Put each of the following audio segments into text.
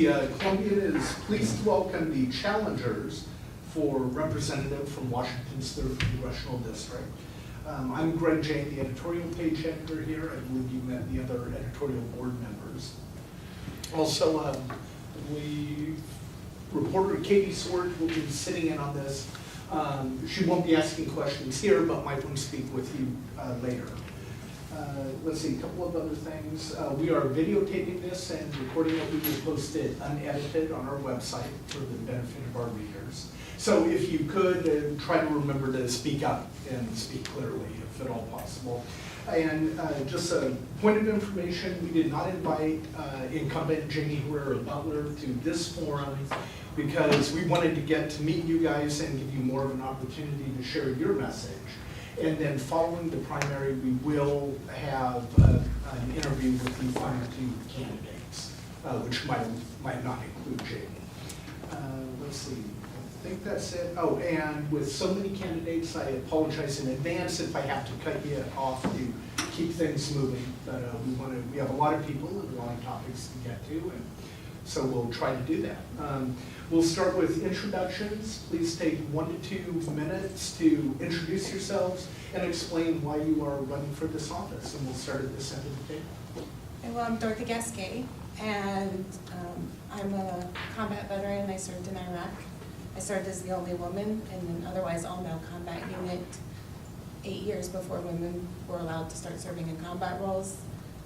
the Columbian is pleased to welcome the challengers for representative from Washington's 3rd Congressional District. I'm Greg Jane, the editorial page editor here. I believe you met the other editorial board members. Also, reporter Katie Sword will be sitting in on this. She won't be asking questions here, but might want to speak with you later. Let's see, a couple of other things. We are videotaping this and recording it. We will post it unedited on our website for the benefit of our readers. So if you could, try to remember to speak up and speak clearly, if at all possible. And just a point of information, we did not invite Incumbent Jaime Herrera Beutler to this forum because we wanted to get to meet you guys and give you more of an opportunity to share your message. And then following the primary, we will have an interview with the final 2 candidates, which might not include Jaime. Let's see, I think that's it. Oh, and with so many candidates, I apologize in advance if I have to cut you off to keep things moving. But we have a lot of people and a lot of topics to get to, and so we'll try to do that. We'll start with introductions. Please take 1 to 2 minutes to introduce yourselves and explain why you are running for this office. And we'll start at this end of the table. Well, I'm Dorothy Gasque, and I'm a combat veteran. I served in Iraq. I served as the only woman in an otherwise all-male combat unit 8 years before women were allowed to start serving in combat roles.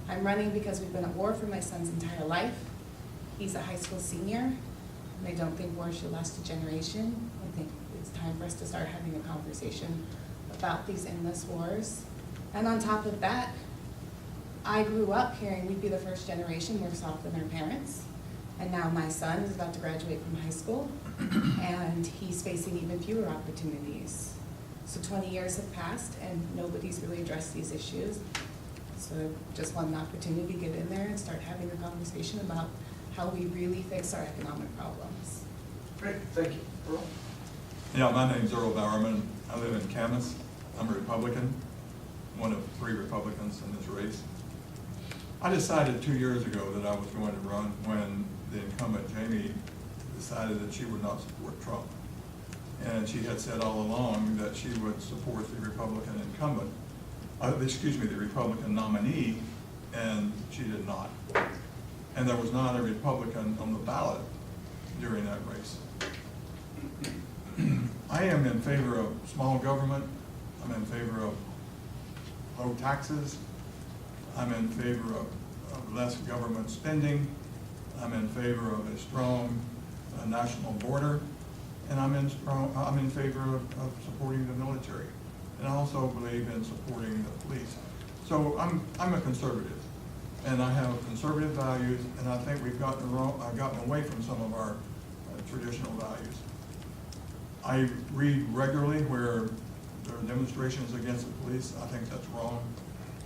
I'm running because we've been at war for my son's entire life. He's a high school senior, and I don't think war should last a generation. I think it's time for us to start having a conversation about these endless wars. And on top of that, I grew up hearing we'd be the first generation worse off than our parents. And now my son is about to graduate from high school, and he's facing even fewer opportunities. So 20 years have passed, and nobody's really addressed these issues. So I just want an opportunity to get in there and start having a conversation about how we really fix our economic problems. Great, thank you. Earl? Yeah, my name's Earl Bowerman. I live in Camas. I'm a Republican, one of 3 Republicans in this race. I decided 2 years ago that I was going to run when the incumbent Jaime decided that she would not support Trump. And she had said all along that she would support the Republican incumbent, the Republican nominee, and she did not. And there was not a Republican on the ballot during that race. I am in favor of small government. I'm in favor of low taxes. I'm in favor of less government spending. I'm in favor of a strong national border. And I'm in favor of supporting the military. And I also believe in supporting the police. So I'm a conservative. And I have conservative values, and I think we've gotten away from some of our traditional values. I read regularly where there are demonstrations against the police. I think that's wrong.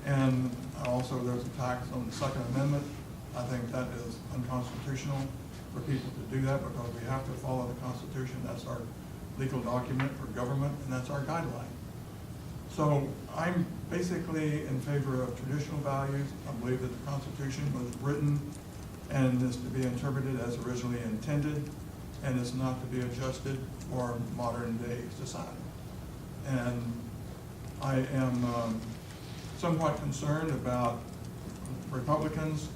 And also there's attacks on the Second Amendment. I think that is unconstitutional for people to do that because we have to follow the Constitution. That's our legal document for government, and that's our guideline. So I'm basically in favor of traditional values. I believe that the Constitution was written and is to be interpreted as originally intended, and is not to be adjusted for modern day society. And I am somewhat concerned about Republicans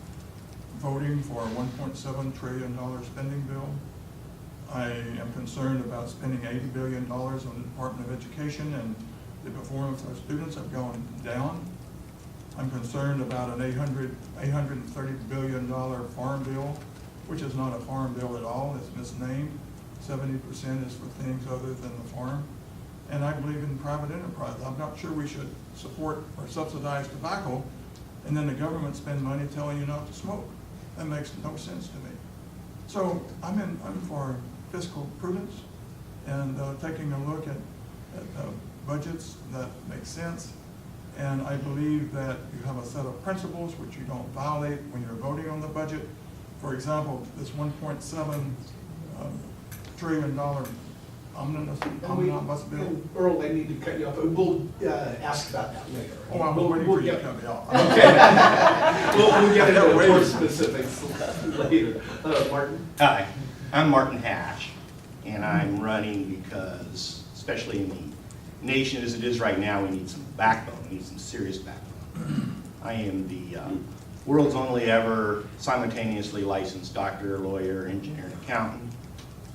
voting for a $1.7 trillion spending bill. I am concerned about spending $80 billion on the Department of Education, and the performance of students have gone down. I'm concerned about an $830 billion farm bill, which is not a farm bill at all. It's misnamed. 70% is for things other than the farm. And I believe in private enterprise. I'm not sure we should support or subsidize tobacco, and then the government spend money telling you not to smoke. That makes no sense to me. So I'm for fiscal prudence and taking a look at budgets that make sense. And I believe that you have a set of principles which you don't violate when you're voting on the budget. For example, this $1.7 trillion omnibus bill? And Earl, I need to cut you off, but we'll ask about that later. Oh, I was waiting for you to cut me off. We'll get into Wait. more specifics later. Martin? Hi, I'm Martin Hatch, and I'm running because, especially in the nation as it is right now, we need some backbone, we need some serious backbone. I am the world's only ever simultaneously licensed doctor, lawyer, engineer, and accountant,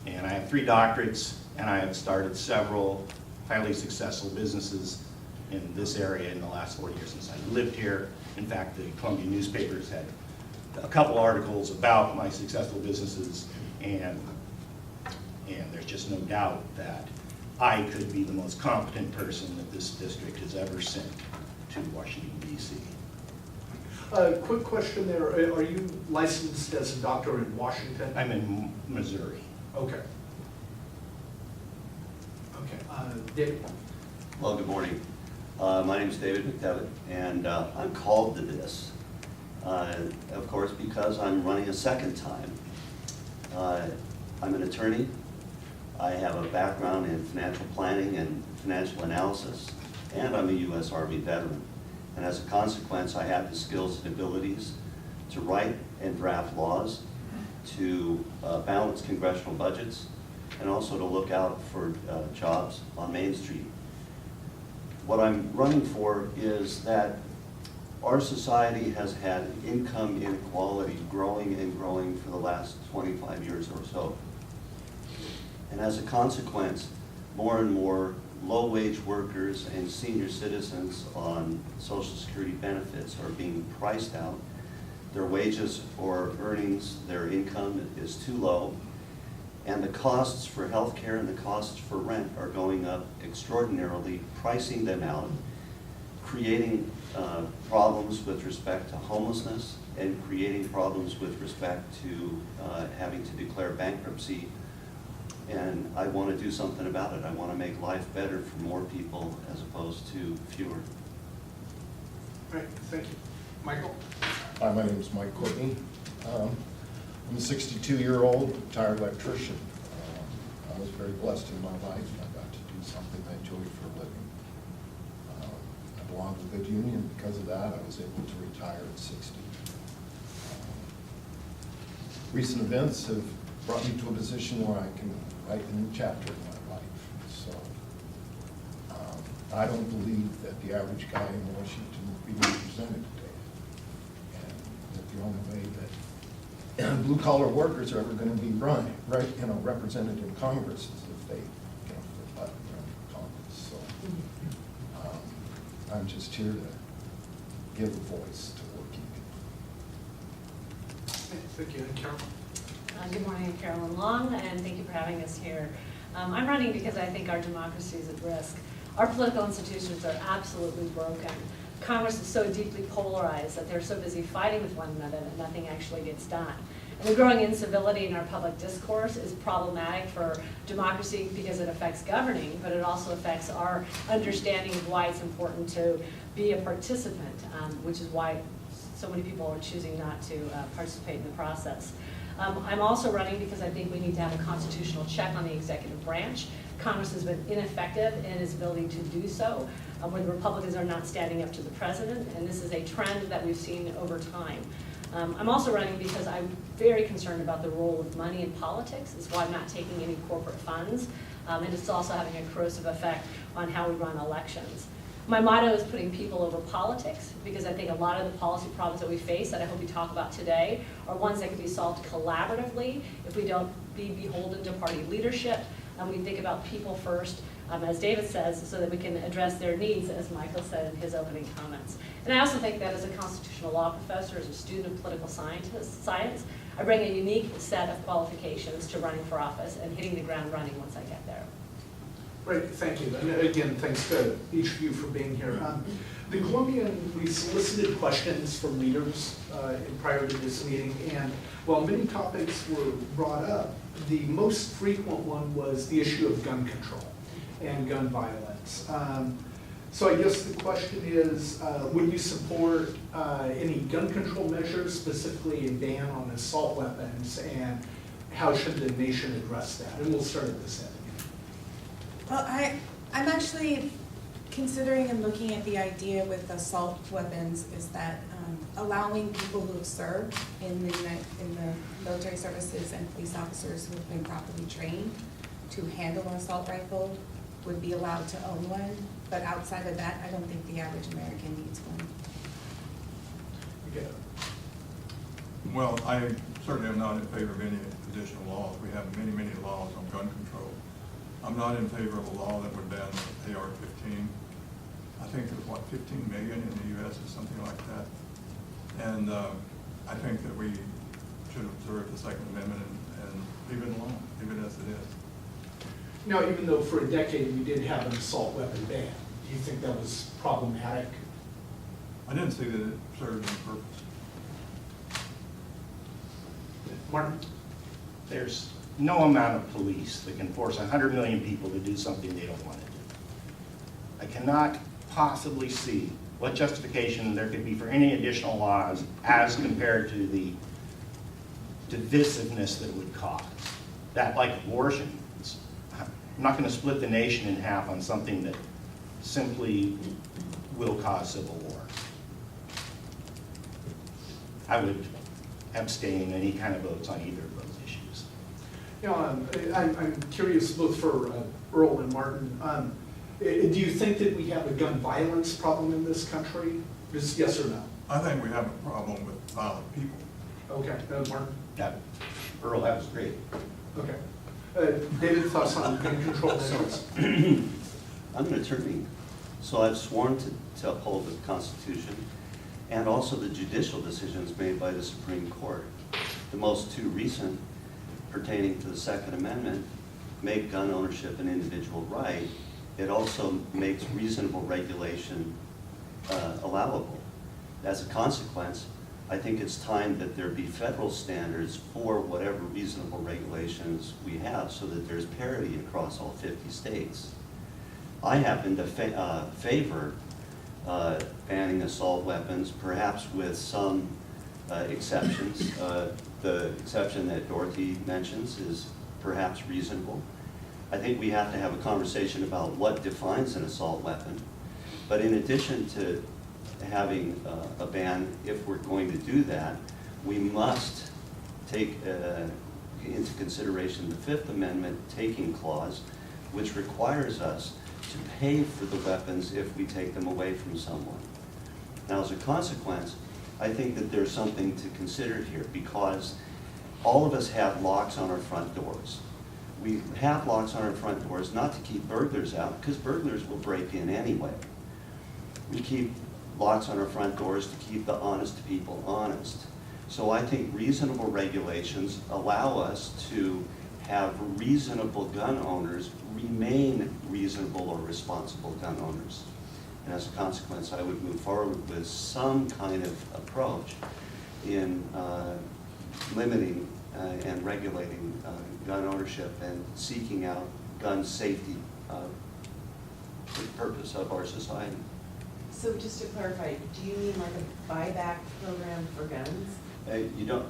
and I have 3 doctorates, and I have started several highly successful businesses in this area in the last 40 years since I lived here. In fact, the Columbia newspapers had a couple articles about my successful businesses, and there's just no doubt that I could be the most competent person that this district has ever sent to Washington, D.C. Quick question there, are you licensed as a doctor in Washington? I'm in Missouri. Okay. Okay, David? Well, good morning. My name is David McDevitt, and I'm called to this, of course, because I'm running a second time. I'm an attorney. I have a background in financial planning and financial analysis, and I'm a U.S. Army veteran. And as a consequence, I have the skills and abilities to write and draft laws, to balance congressional budgets, and also to look out for jobs on Main Street. What I'm running for is that our society has had income inequality growing and growing for the last 25 years or so. And as a consequence, more and more low-wage workers and senior citizens on Social Security benefits are being priced out. Their wages or earnings, their income is too low, and the costs for health care and the costs for rent are going up extraordinarily, pricing them out, creating problems with respect to homelessness and creating problems with respect to having to declare bankruptcy. And I want to do something about it. I want to make life better for more people as opposed to fewer. All right, thank you. Michael? Hi, my name is Mike Cortney. I'm a 62-year-old retired electrician. I was very blessed in my life, and I got to do something I enjoyed for a living. I belonged to a good union. Because of that, I was able to retire at 60. Recent events have brought me to a position where I can write a new chapter in my life. So I don't believe that the average guy in Washington will be represented today. And that the only way that blue-collar workers are ever going to be represented in Congress is if they get off their butt and run for Congress. So I'm just here to give a voice to working people. Thank you. And Carol? Good morning, I'm Carolyn Long, and thank you for having us here. I'm running because I think our democracy is at risk. Our political institutions are absolutely broken. Congress is so deeply polarized that they're so busy fighting with one another that nothing actually gets done. And the growing incivility in our public discourse is problematic for democracy because it affects governing, but it also affects our understanding of why it's important to be a participant, which is why so many people are choosing not to participate in the process. I'm also running because I think we need to have a constitutional check on the executive branch. Congress has been ineffective in its ability to do so, where the Republicans are not standing up to the president, and this is a trend that we've seen over time. I'm also running because I'm very concerned about the role of money in politics. That's why I'm not taking any corporate funds, and it's also having a corrosive effect on how we run elections. My motto is putting people over politics, because I think a lot of the policy problems that we face, that I hope we talk about today, are ones that can be solved collaboratively if we don't be beholden to party leadership, and we think about people first, as David says, so that we can address their needs, as Michael said in his opening comments. And I also think that as a constitutional law professor, as a student of political science, I bring a unique set of qualifications to running for office and hitting the ground running once I get there. Great, thank you. And again, thanks to each of you for being here. The Columbian, we solicited questions from leaders prior to this meeting, and while many topics were brought up, the most frequent one was the issue of gun control and gun violence. So I guess the question is, would you support any gun control measures, specifically a ban on assault weapons, and how should the nation address that? And we'll start at this end again. Well, I'm actually considering and looking at the idea with assault weapons is that allowing people who have served in the military services and police officers who have been properly trained to handle an assault rifle would be allowed to own one. But outside of that, I don't think the average American needs one. Okay. Well, I certainly am not in favor of any additional laws. We have many, many laws on gun control. I'm not in favor of a law that would ban the AR-15. I think there's, what, 15 million in the U.S. or something like that. And I think that we should observe the Second Amendment and leave it alone, leave it as it is. Now, even though for a decade we did have an assault weapon ban, do you think that was problematic? I didn't see that it served any purpose. Martin? There's no amount of police that can force 100 million people to do something they don't want to do. I cannot possibly see what justification there could be for any additional laws as compared to the divisiveness that it would cause. That, like abortion, I'm not going to split the nation in half on something that simply will cause civil war. I would abstain any kind of votes on either of those issues. You know, I'm curious both for Earl and Martin. Do you think that we have a gun violence problem in this country? Just yes or no? I think we have a problem with violent people. Okay, Martin? Earl, that was great. Okay. David, thoughts on gun control measures? I'm an attorney, so I've sworn to uphold the Constitution and also the judicial decisions made by the Supreme Court. The most two recent pertaining to the Second Amendment make gun ownership an individual right. It also makes reasonable regulation allowable. As a consequence, I think it's time that there be federal standards for whatever reasonable regulations we have so that there's parity across all 50 states. I happen to favor banning assault weapons, perhaps with some exceptions. The exception that Dorothy mentions is perhaps reasonable. I think we have to have a conversation about what defines an assault weapon. But in addition to having a ban, if we're going to do that, we must take into consideration the Fifth Amendment taking clause, which requires us to pay for the weapons if we take them away from someone. Now, as a consequence, I think that there's something to consider here because all of us have locks on our front doors. We have locks on our front doors not to keep burglars out, because burglars will break in anyway. We keep locks on our front doors to keep the honest people honest. So I think reasonable regulations allow us to have reasonable gun owners remain reasonable or responsible gun owners. And as a consequence, I would move forward with some kind of approach in limiting and regulating gun ownership and seeking out gun safety for the purpose of our society. So just to clarify, do you mean like a buyback program for guns? You don't,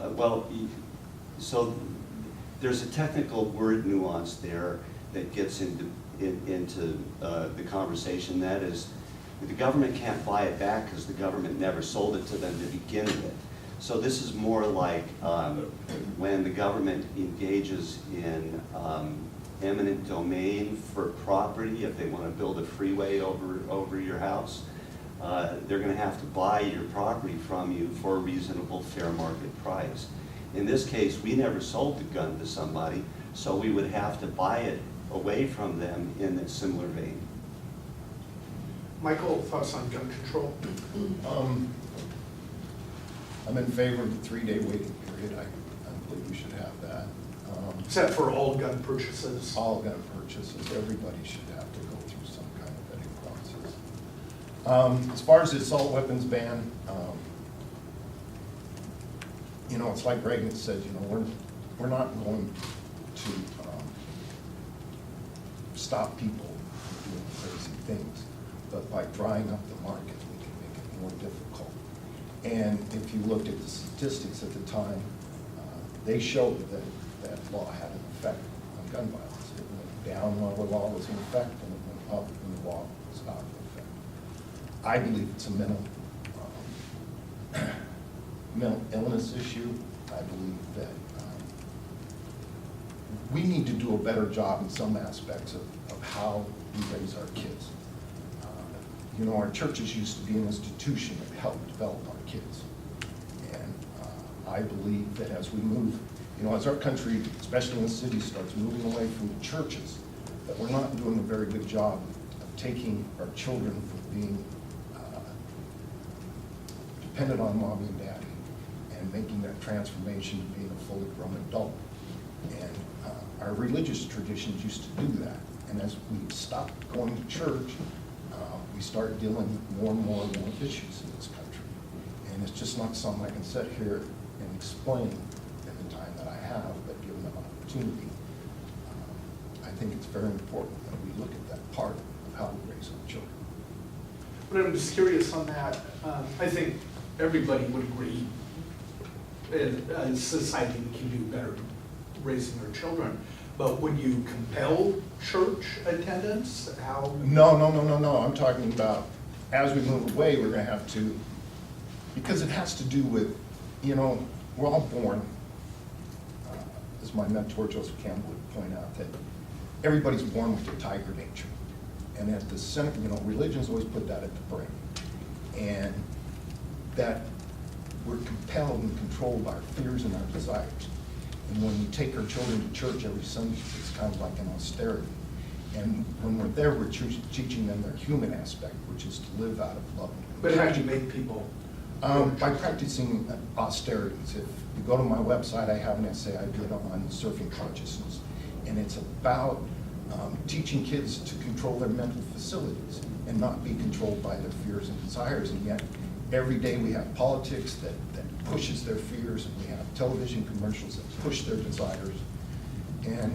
so there's a technical word nuance there that gets into the conversation. That is, the government can't buy it back because the government never sold it to them to begin with. So this is more like when the government engages in eminent domain for property. If they want to build a freeway over your house, they're going to have to buy your property from you for a reasonable, fair market price. In this case, we never sold the gun to somebody, so we would have to buy it away from them in a similar vein. Michael, thoughts on gun control? I'm in favor of the 3-day waiting period. I believe we should have that. Except for all gun purchases? All gun purchases, everybody should have to go through some kind of vetting process. As far as the assault weapons ban, you know, it's like Reagan said, you know, we're not going to stop people from doing crazy things, but by drying up the market, we can make it more difficult. And if you looked at the statistics at the time, they showed that law had an effect on gun violence. It went down while the law was in effect and it went up when the law was out of effect. I believe it's a mental illness issue. I believe that we need to do a better job in some aspects of how we raise our kids. You know, our churches used to be an institution that helped develop our kids. And I believe that as we move, you know, as our country, especially in the city, starts moving away from the churches, that we're not doing a very good job of taking our children from being dependent on mommy and daddy and making that transformation to being a fully grown adult. And our religious traditions used to do that. And as we stopped going to church, we start dealing with more and more issues in this country. And it's just not something I can sit here and explain in the time that I have, but given the opportunity, I think it's very important that we look at that part of how we raise our children. But I'm just curious on that. I think everybody would agree in a society that can do better raising their children. But would you compel church attendance? How? No. I'm talking about as we move away, we're going to have to, because it has to do with, you know, we're all born, as my mentor Joseph Campbell would point out, that everybody's born with their tiger nature. And at the center, you know, religions always put that at the brain. And that we're compelled and controlled by our fears and our desires. And when we take our children to church every Sunday, it's kind of like an austerity. And when we're there, we're teaching them their human aspect, which is to live out of love. But how do you make people? By practicing austerities. If you go to my website, I have an essay I did on surfing consciousness. And it's about teaching kids to control their mental facilities and not be controlled by their fears and desires. And yet, every day we have politics that pushes their fears, and we have television commercials that push their desires. And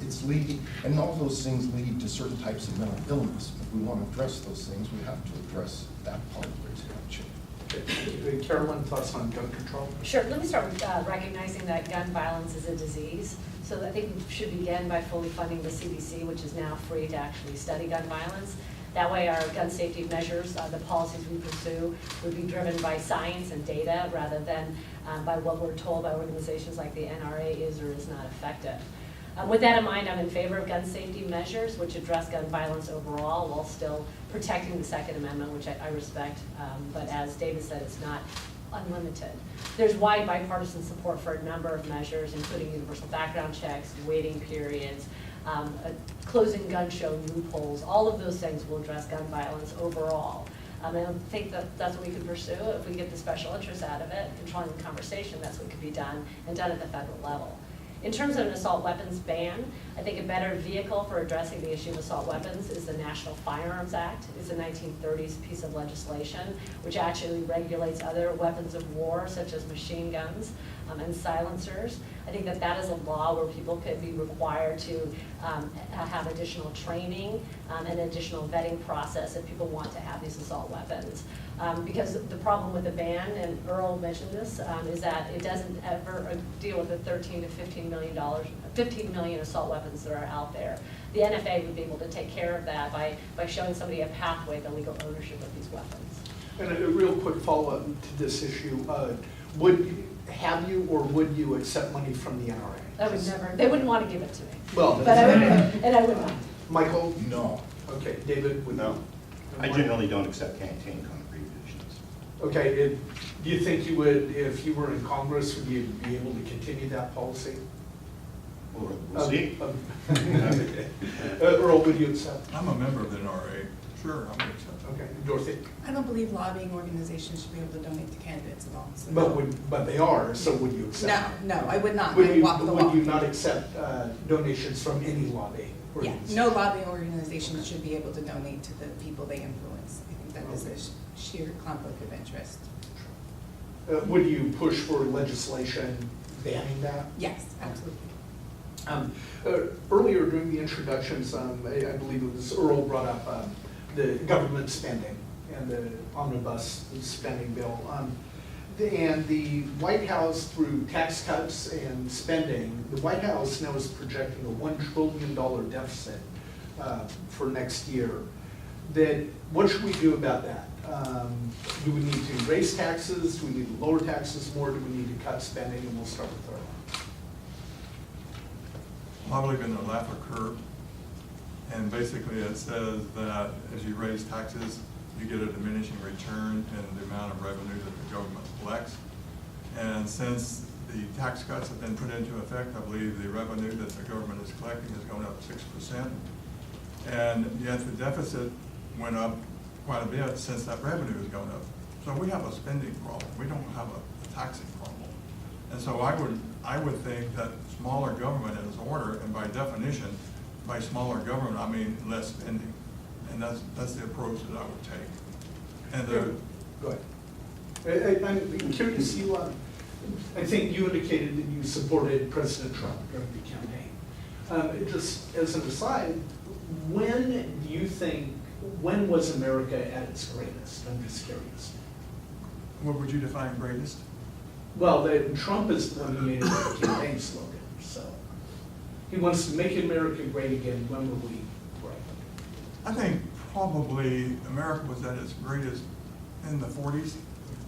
it's leading, and all those things lead to certain types of mental illness. If we want to address those things, we have to address that part of raising our children. Carolyn, thoughts on gun control? Sure, let me start with recognizing that gun violence is a disease. So I think we should begin by fully funding the CDC, which is now free to actually study gun violence. That way our gun safety measures, the policies we pursue, would be driven by science and data rather than by what we're told by organizations like the NRA is or is not effective. With that in mind, I'm in favor of gun safety measures which address gun violence overall while still protecting the Second Amendment, which I respect, but as David said, it's not unlimited. There's wide bipartisan support for a number of measures, including universal background checks, waiting periods, closing gun show loopholes. All of those things will address gun violence overall. And I think that that's what we could pursue if we get the special interest out of it, controlling the conversation. That's what could be done and done at the federal level. In terms of an assault weapons ban, I think a better vehicle for addressing the issue of assault weapons is the National Firearms Act. It's a 1930s piece of legislation which actually regulates other weapons of war such as machine guns and silencers. I think that that is a law where people could be required to have additional training and additional vetting process if people want to have these assault weapons. Because the problem with the ban, and Earl mentioned this, is that it doesn't ever deal with the $13 to $15 million assault weapons that are out there. The NFA would be able to take care of that by showing somebody a pathway to legal ownership of these weapons. And a real quick follow-up to this issue. Have you or would you accept money from the NRA? I would never, they wouldn't want to give it to me. Well, But I would, and I would not. Michael? No. Okay, David? Would No, I generally don't accept campaign contributions. Okay, do you think you would, if you were in Congress, would you be able to continue that policy? We'll see. Earl, would you accept? I'm a member of the NRA. Sure, I would accept. Okay, Dorothy? I don't believe lobbying organizations should be able to donate to candidates at all. So But they are, so would you accept? No, I would not. Would I you, walk the walk. would you not accept donations from any lobbying Yeah, organization? no lobbying organization should be able to donate to the people they influence. I think that is a sheer conflict of interest. Would you push for legislation banning that? Yes, absolutely. Earlier during the introductions, I believe it was Earl brought up the government spending and the omnibus spending bill. And the White House, through tax cuts and spending, the White House now is projecting a $1 trillion deficit for next year. That, what should we do about that? Do we need to raise taxes? Do we need to lower taxes more? Do we need to cut spending? And we'll start with Earl. I believe in the Laffer curve, and basically it says that as you raise taxes, you get a diminishing return in the amount of revenue that the government collects. And since the tax cuts have been put into effect, I believe the revenue that the government is collecting has gone up 6%. And yet the deficit went up quite a bit since that revenue has gone up. So we have a spending problem. We don't have a taxing problem. And so I would think that smaller government is order, and by definition, by smaller government, I mean less spending. And that's the approach that I would take. And Go ahead. I'm curious, I think you indicated that you supported President Trump during the campaign. Just as an aside, when was America at its greatest? I'm just curious. what would you define greatest? Well, Trump has made it a campaign slogan, so he wants to make America great again. When were we great? I think probably America was at its greatest in the 40s,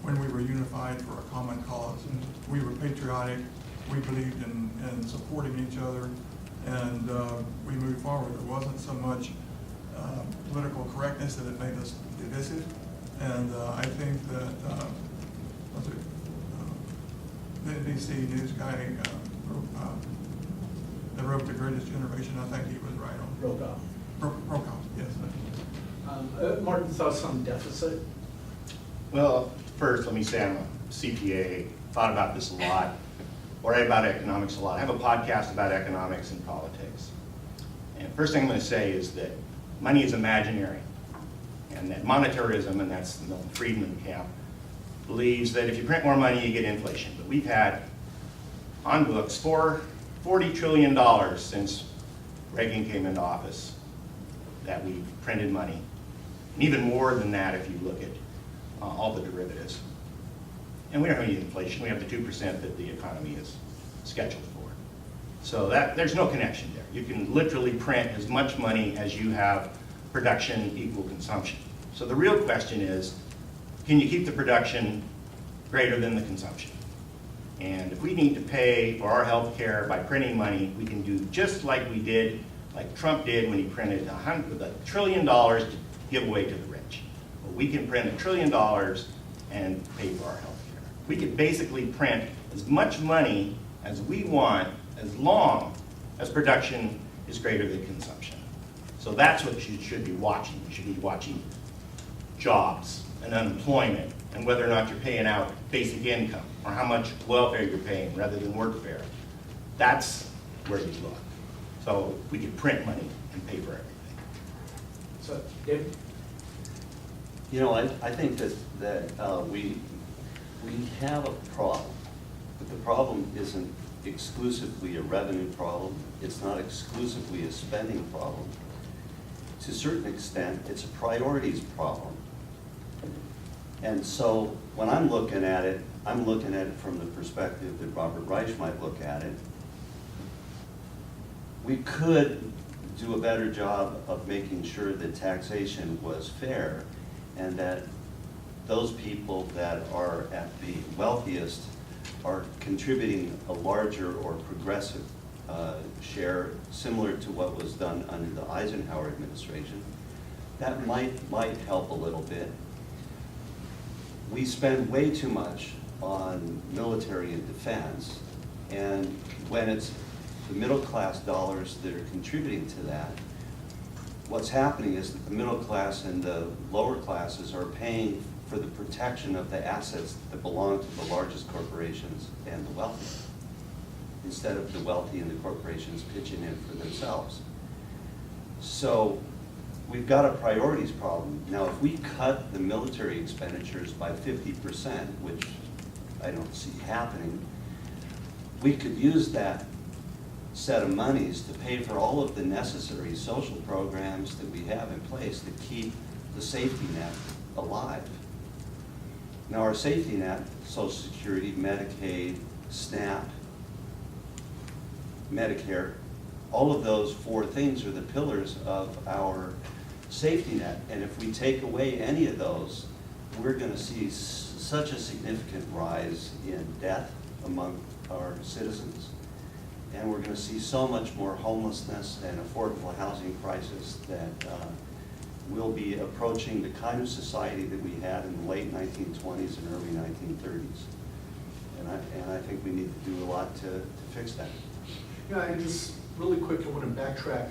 when we were unified for a common cause. We were patriotic, we believed in supporting each other, and we moved forward. It wasn't so much political correctness that it made us divisive, and I think that, the NBC news guy that wrote The Greatest Generation, I think he was right on. Brokaw, yes. Martin, thoughts on deficit? Well, first, let me say I'm a CPA, thought about this a lot, worry about economics a lot. I have a podcast about economics and politics. And first thing I'm going to say is that money is imaginary, and that monetarism, and that's the Milton Friedman camp, believes that if you print more money, you get inflation. But we've had on books $40 trillion since Reagan came into office that we've printed money, and even more than that if you look at all the derivatives. And we don't have any inflation. We have the 2% that the economy is scheduled for. So there's no connection there. You can literally print as much money as you have production equal consumption. So the real question is, can you keep the production greater than the consumption? And if we need to pay for our health care by printing money, we can do just like we did, like Trump did when he printed $1 trillion to give away to the rich. Well, we can print $1 trillion and pay for our health care. We could basically print as much money as we want as long as production is greater than consumption. So that's what you should be watching. You should be watching jobs and unemployment and whether or not you're paying out basic income or how much welfare you're paying rather than workfare. That's where you look. So we can print money and pay for everything. So, David? You know, I think that we have a problem, but the problem isn't exclusively a revenue problem. It's not exclusively a spending problem. To a certain extent, it's a priorities problem. And so when I'm looking at it from the perspective that Robert Reich might look at it. We could do a better job of making sure that taxation was fair and that those people that are at the wealthiest are contributing a larger or progressive share, similar to what was done under the Eisenhower administration. That might help a little bit. We spend way too much on military and defense, and when it's the middle class dollars that are contributing to that, what's happening is that the middle class and the lower classes are paying for the protection of the assets that belong to the largest corporations and the wealthy, instead of the wealthy and the corporations pitching in for themselves. So we've got a priorities problem. Now, if we cut the military expenditures by 50%, which I don't see happening, we could use that set of monies to pay for all of the necessary social programs that we have in place to keep the safety net alive. Now, our safety net, Social Security, Medicaid, SNAP, Medicare, all of those four things are the pillars of our safety net. And if we take away any of those, we're going to see such a significant rise in death among our citizens. And we're going to see so much more homelessness and affordable housing crisis that we'll be approaching the kind of society that we had in the late 1920s and early 1930s. And I think we need to do a lot to fix that. Yeah, and just really quick, I want to backtrack.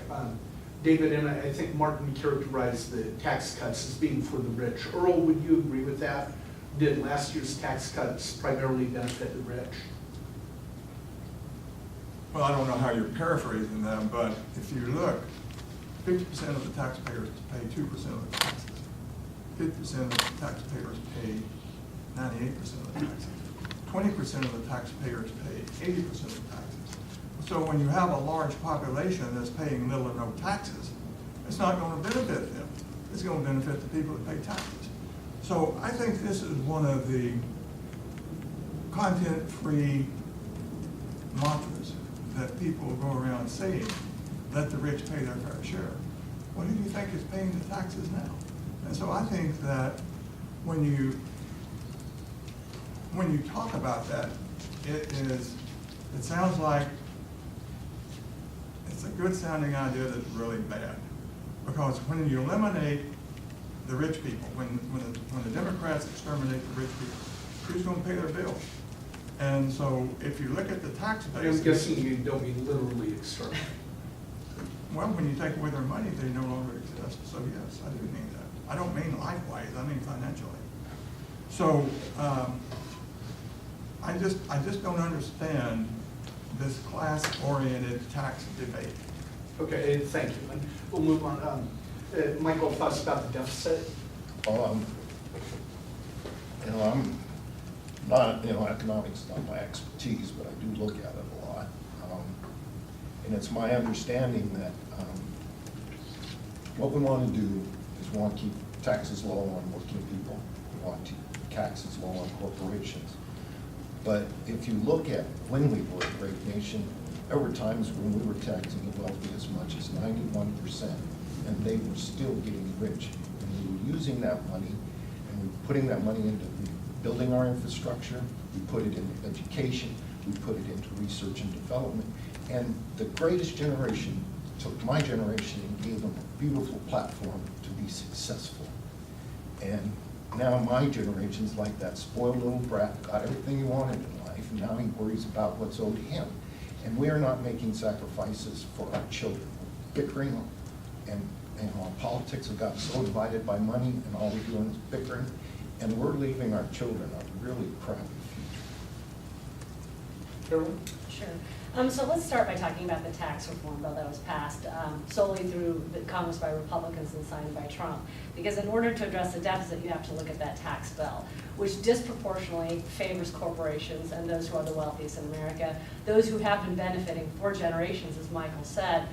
David, and I think Martin characterized the tax cuts as being for the rich. Earl, would you agree with that? Did last year's tax cuts primarily benefit the rich? Well, I don't know how you're paraphrasing them, but if you look, 50% of the taxpayers pay 2% of the taxes. 50% of the taxpayers pay 98% of the taxes. 20% of the taxpayers pay 80% of the taxes. So when you have a large population that's paying little or no taxes, it's not going to benefit them. It's going to benefit the people that pay taxes. So I think this is one of the content-free mantras that people go around saying, let the rich pay their fair share. What do you think is paying the taxes now? And so I think that when you talk about that, it sounds like it's a good sounding idea that's really bad. Because when you eliminate the rich people, when the Democrats exterminate the rich people, who's going to pay their bills? And so if you look at the tax base. I'm guessing you don't mean literally exterminate. Well, when you take away their money, they no longer exist. So yes, I do mean that. I don't mean life-wise, I mean financially. So I just don't understand this class-oriented tax debate. Okay, thank you. And we'll move on. Michael, thoughts about the deficit? I'm not, economics is not my expertise, but I do look at it a lot. And it's my understanding that what we want to do is we want to keep taxes low on working people. We want to keep taxes low on corporations. But if you look at when we were a great nation, there were times when we were taxing the wealthy as much as 91%, and they were still getting rich. And we were using that money, and we were putting that money into building our infrastructure, we put it into education, we put it into research and development. And the greatest generation took my generation and gave them a beautiful platform to be successful. And now my generation's like that spoiled little brat, got everything he wanted in life, and now he worries about what's owed to him. And we are not making sacrifices for our children. We're bickering, and our politics have gotten so divided by money, and all we're doing is bickering, and we're leaving our children a really crappy future. Carolyn? Sure. So let's start by talking about the tax reform bill that was passed solely through the Congress by Republicans and signed by Trump. Because in order to address the deficit, you have to look at that tax bill, which disproportionately favors corporations and those who are the wealthiest in America, those who have been benefiting for generations, as Michael said,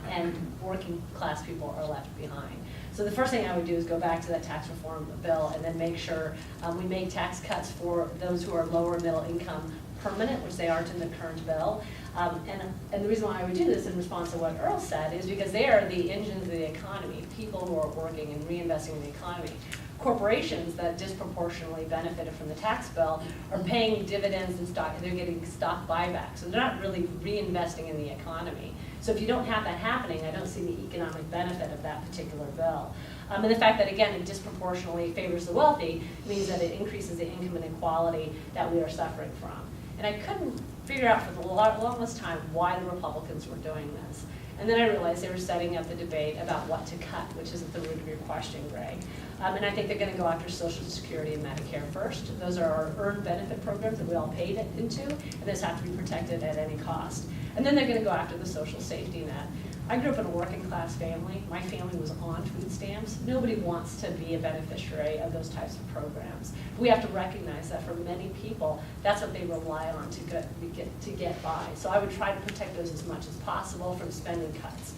and working class people are left behind. So the first thing I would do is go back to that tax reform bill and then make sure we make tax cuts for those who are lower middle income permanent, which they aren't in the current bill. And the reason why I would do this in response to what Earl said is because they are the engines of the economy, people who are working and reinvesting in the economy. Corporations that disproportionately benefited from the tax bill are paying dividends and stock, they're getting stock buybacks, so they're not really reinvesting in the economy. So if you don't have that happening, I don't see the economic benefit of that particular bill. And the fact that, again, it disproportionately favors the wealthy means that it increases the income inequality that we are suffering from. And I couldn't figure out for the longest time why the Republicans were doing this. And then I realized they were setting up the debate about what to cut, which is at the root of your question, Greg. And I think they're going to go after Social Security and Medicare first. Those are our earned benefit programs that we all paid into, and those have to be protected at any cost. And then they're going to go after the social safety net. I grew up in a working class family. My family was on food stamps. Nobody wants to be a beneficiary of those types of programs. We have to recognize that for many people, that's what they rely on to get by. So I would try to protect those as much as possible from spending cuts.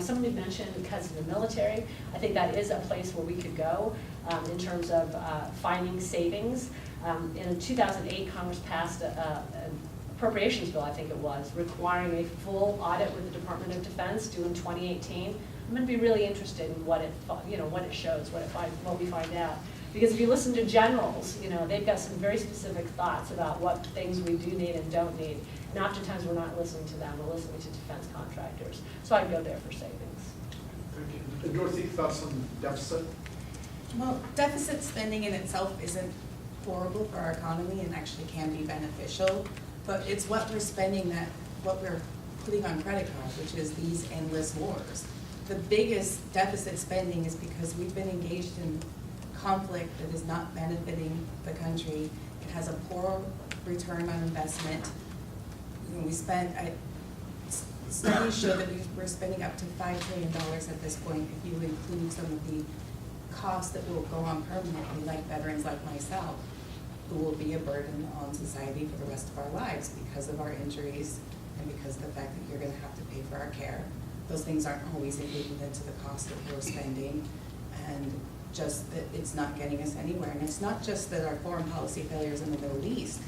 Somebody mentioned because of the military. I think that is a place where we could go in terms of finding savings. In 2008, Congress passed an appropriations bill, I think it was, requiring a full audit with the Department of Defense due in 2018. I'm going to be really interested in what it shows, what we find out. Because if you listen to generals, they've got some very specific thoughts about what things we do need and don't need. And oftentimes we're not listening to them, we're listening to defense contractors. So I'd go there for savings. Thank you. Dorothy, thoughts on deficit? Well, deficit spending in itself isn't horrible for our economy and actually can be beneficial, but it's what we're spending what we're putting on credit cards, which is these endless wars. The biggest deficit spending is because we've been engaged in conflict that is not benefiting the country. It has a poor return on investment. Studies show that we're spending up to $5 trillion at this point if you include some of the costs that will go on permanently, like veterans like myself, who will be a burden on society for the rest of our lives because of our injuries and because of the fact that you're going to have to pay for our care. Those things aren't always included into the cost that we're spending, and just that it's not getting us anywhere. And it's not just that our foreign policy failures in the Middle East,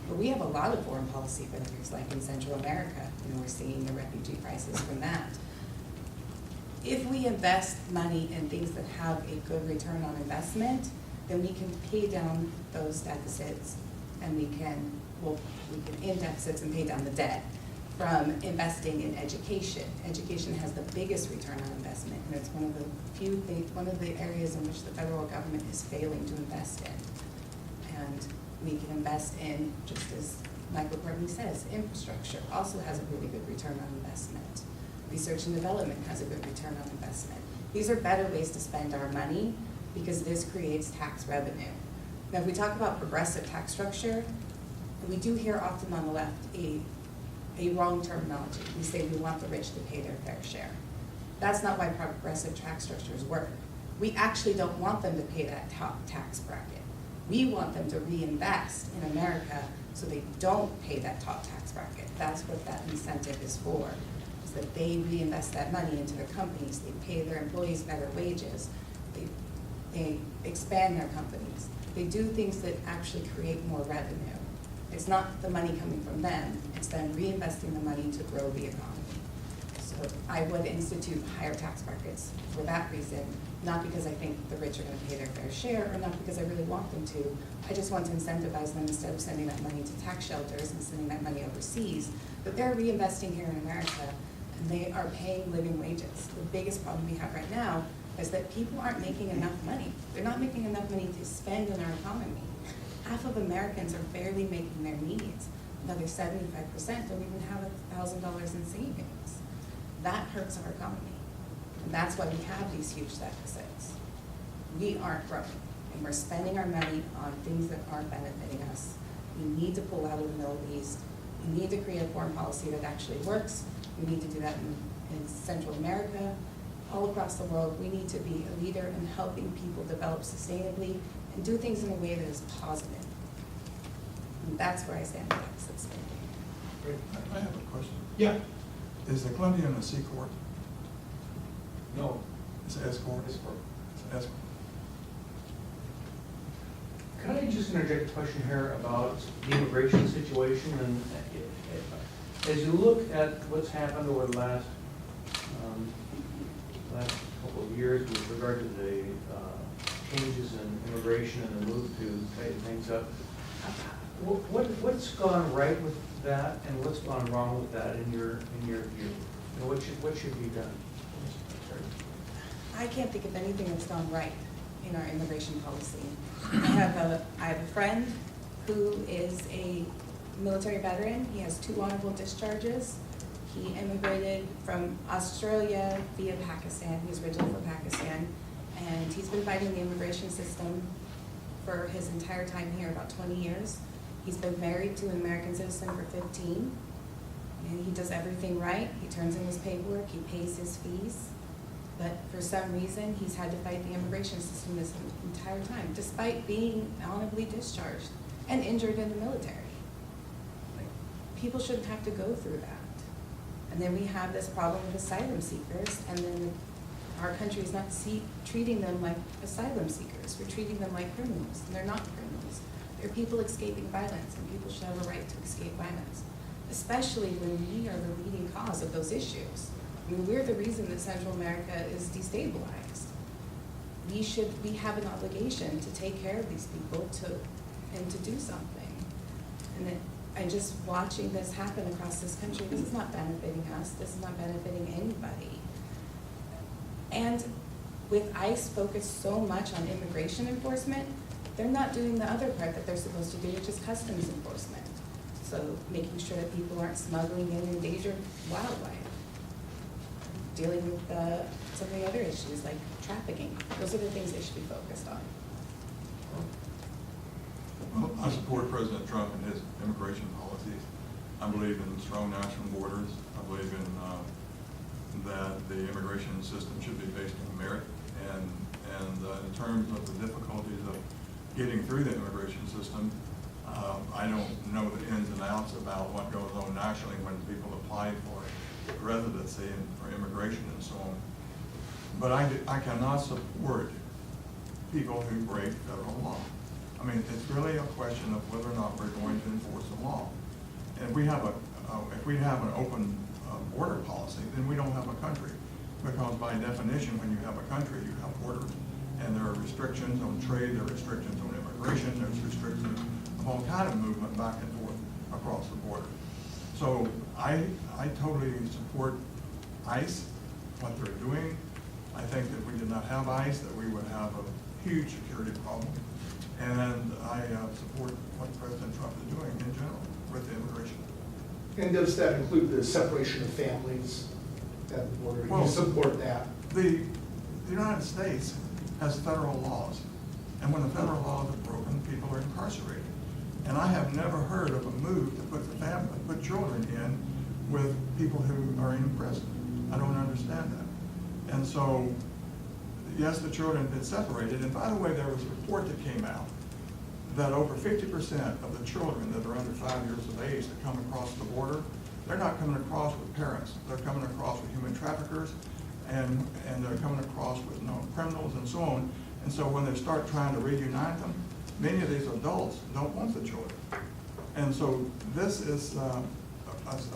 but we have a lot of foreign policy failures, like in Central America. We're seeing the refugee crisis from that. If we invest money in things that have a good return on investment, then we can pay down those deficits, and we can end deficits and pay down the debt from investing in education. Education has the biggest return on investment, and it's one of the areas in which the federal government is failing to invest in. And we can invest in, just as Michael Cortney says, infrastructure also has a really good return on investment. Research and development has a good return on investment. These are better ways to spend our money because this creates tax revenue. Now, if we talk about progressive tax structure, we do hear often on the left a wrong terminology. We say we want the rich to pay their fair share. That's not why progressive tax structures work. We actually don't want them to pay that top tax bracket. We want them to reinvest in America so they don't pay that top tax bracket. That's what that incentive is for, is that they reinvest that money into their companies, they pay their employees better wages, they expand their companies, they do things that actually create more revenue. It's not the money coming from them, it's them reinvesting the money to grow the economy. So I would institute higher tax brackets for that reason, not because I think the rich are going to pay their fair share, or not because I really want them to. I just want to incentivize them instead of sending that money to tax shelters and sending that money overseas. But they're reinvesting here in America, and they are paying living wages. The biggest problem we have right now is that people aren't making enough money. They're not making enough money to spend in our economy. Half of Americans are barely making their needs. Another 75% don't even have $1,000 in savings. That hurts our economy. And that's why we have these huge deficits. We aren't growing, and we're spending our money on things that aren't benefiting us. We need to pull out of the Middle East. We need to create a foreign policy that actually works. We need to do that in Central America, all across the world. We need to be a leader in helping people develop sustainably and do things in a way that is positive. And that's where I stand with deficit spending. Great. I have a question. Yeah. Is the Columbian a C corp? No. It's an S corp? It's an S corp. Can I just interject a question here about the immigration situation? And as you look at what's happened over the last couple of years with regard to the changes in immigration and the move to tighten things up, what's gone right with that, and what's gone wrong with that in your view? And what should be done? I can't think of anything that's gone right in our immigration policy. I have a friend who is a military veteran. He has 2 honorable discharges. He immigrated from Australia via Pakistan. He's originally from Pakistan. And he's been fighting the immigration system for his entire time here, about 20 years. He's been married to an American citizen for 15. And he does everything right. He turns in his paperwork. He pays his fees. But for some reason, he's had to fight the immigration system this entire time, despite being honorably discharged and injured in the military. Like, people shouldn't have to go through that. And And then we have this problem with asylum seekers, and then our country is not treating them like asylum seekers. We're treating them like criminals, and they're not criminals. They're people escaping violence, and people should have a right to escape violence, especially when we are the leading cause of those issues. I mean, we're the reason that Central America is destabilized. We have an obligation to take care of these people and to do something. And just watching this happen across this country, this is not benefiting us, this is not benefiting anybody. And with ICE focused so much on immigration enforcement, they're not doing the other part that they're supposed to do, which is customs enforcement. So making sure that people aren't smuggling in endangered wildlife. Dealing with some of the other issues like trafficking. Those are the things they should be focused on. Well, I support President Trump and his immigration policies. I believe in strong national borders. I believe in that the immigration system should be based on merit. And in terms of the difficulties of getting through the immigration system, I don't know the ins and outs about what goes on nationally when people apply for residency and for immigration and so on. But I cannot support people who break federal law. I mean, it's really a question of whether or not we're going to enforce the law. And if we have an open border policy, then we don't have a country. Because by definition, when you have a country, you have borders. And there are restrictions on trade, there are restrictions on immigration, there's restrictions of all kind of movement back and forth across the border. So I totally support ICE, what they're doing. I think that if we did not have ICE, that we would have a huge security problem. And I support what President Trump is doing in general with the immigration. And does that include the separation of families at the border? Well, You support that? The United States has federal laws. And when the federal laws are broken, people are incarcerated. And I have never heard of a move to put children in with people who are in prison. I don't understand that. And so, yes, the children have been separated. And by the way, there was a report that came out that over 50% of the children that are under 5 years of age that come across the border, they're not coming across with parents. They're coming across with human traffickers, and they're coming across with known criminals and so on. And so when they start trying to reunite them, many of these adults don't want the children. And so this is a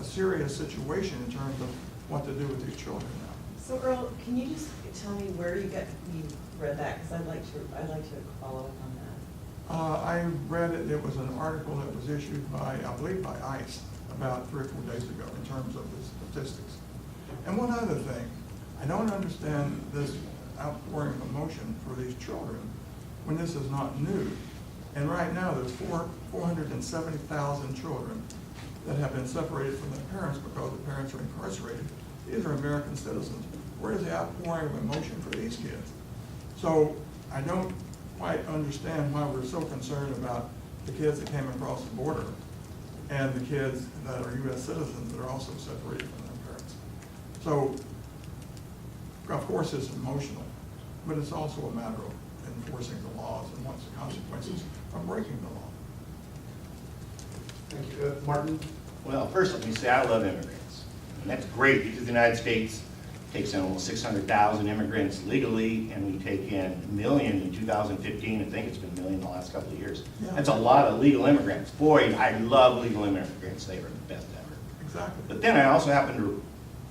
serious situation in terms of what to do with these children now. So Earl, can you just tell me where you read that? Because I'd like to follow up on that. I read it. It was an article that was issued by, I believe, by ICE about 3 or 4 days ago in terms of the statistics. And one other thing, I don't understand this outpouring of emotion for these children when this is not new. And right now there's 470,000 children that have been separated from their parents because the parents are incarcerated. These are American citizens. Where is the outpouring of emotion for these kids? So I don't quite understand why we're so concerned about the kids that came across the border and the kids that are U.S. citizens that are also separated from their parents. So, of course, it's emotional, but it's also a matter of enforcing the laws and what's the consequences of breaking the law. Thank you. Martin? Well, first let me say I love immigrants. And that's great because the United States takes in almost 600,000 immigrants legally, and we take in 1 million in 2015. I think it's been 1 million in the last couple of years. Yeah. That's a lot of legal immigrants. Boy, I love legal immigrants. They are the best ever. Exactly. But then I also happen to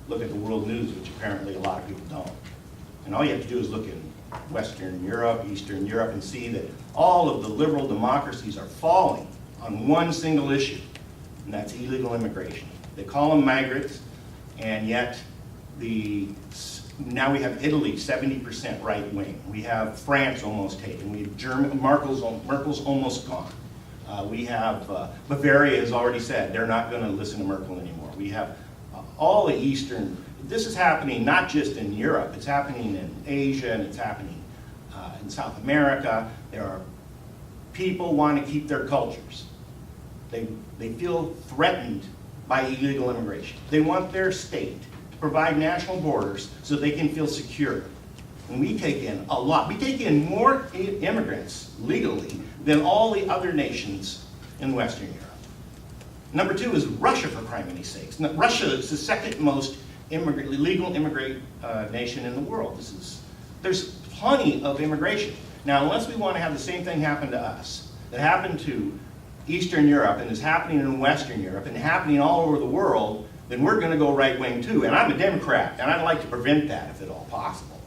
look at the world news, which apparently a lot of people don't. And all you have to do is look in Western Europe, Eastern Europe, and see that all of the liberal democracies are falling on one single issue, and that's illegal immigration. They call them migrants, and yet now we have Italy, 70% right wing. We have France almost taken. We have Merkel's almost gone. We have Bavaria has already said they're not going to listen to Merkel anymore. We have all the Eastern. This is happening not just in Europe. It's happening in Asia, and it's happening in South America. There are people want to keep their cultures. They feel threatened by illegal immigration. They want their state to provide national borders so they can feel secure. And we take in a lot. We take in more immigrants legally than all the other nations in Western Europe. Number two is Russia, for criminy sakes. Now, Russia is the second most legal immigrant nation in the world. There's plenty of immigration. Now, unless we want to have the same thing happen to us that happened to Eastern Europe and is happening in Western Europe and happening all over the world, then we're going to go right-wing too. And I'm a Democrat, and I'd like to prevent that if at all possible.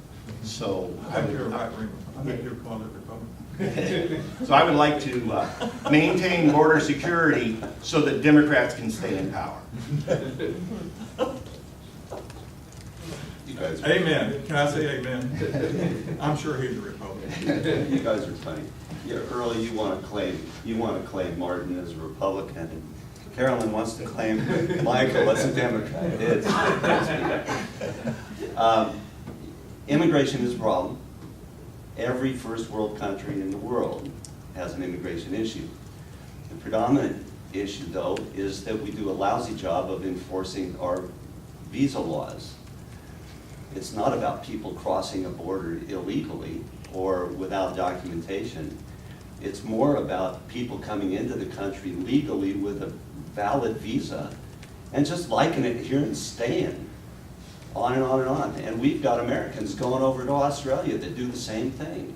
So I think you're a right-wing, I think you're called a Republican. So I would like to maintain border security so that Democrats can stay in power. You guys, Amen. Can I say amen? I'm sure he's a Republican. you guys are funny. Yeah, Earl, you want to claim Martin as a Republican, and Carolyn wants to claim Michael as a Democrat. Immigration is a problem. Every first world country in the world has an immigration issue. The predominant issue, though, is that we do a lousy job of enforcing our visa laws. It's not about people crossing a border illegally or without documentation. It's more about people coming into the country legally with a valid visa and just liking it here and staying, on and on and on. And we've got Americans going over to Australia that do the same thing.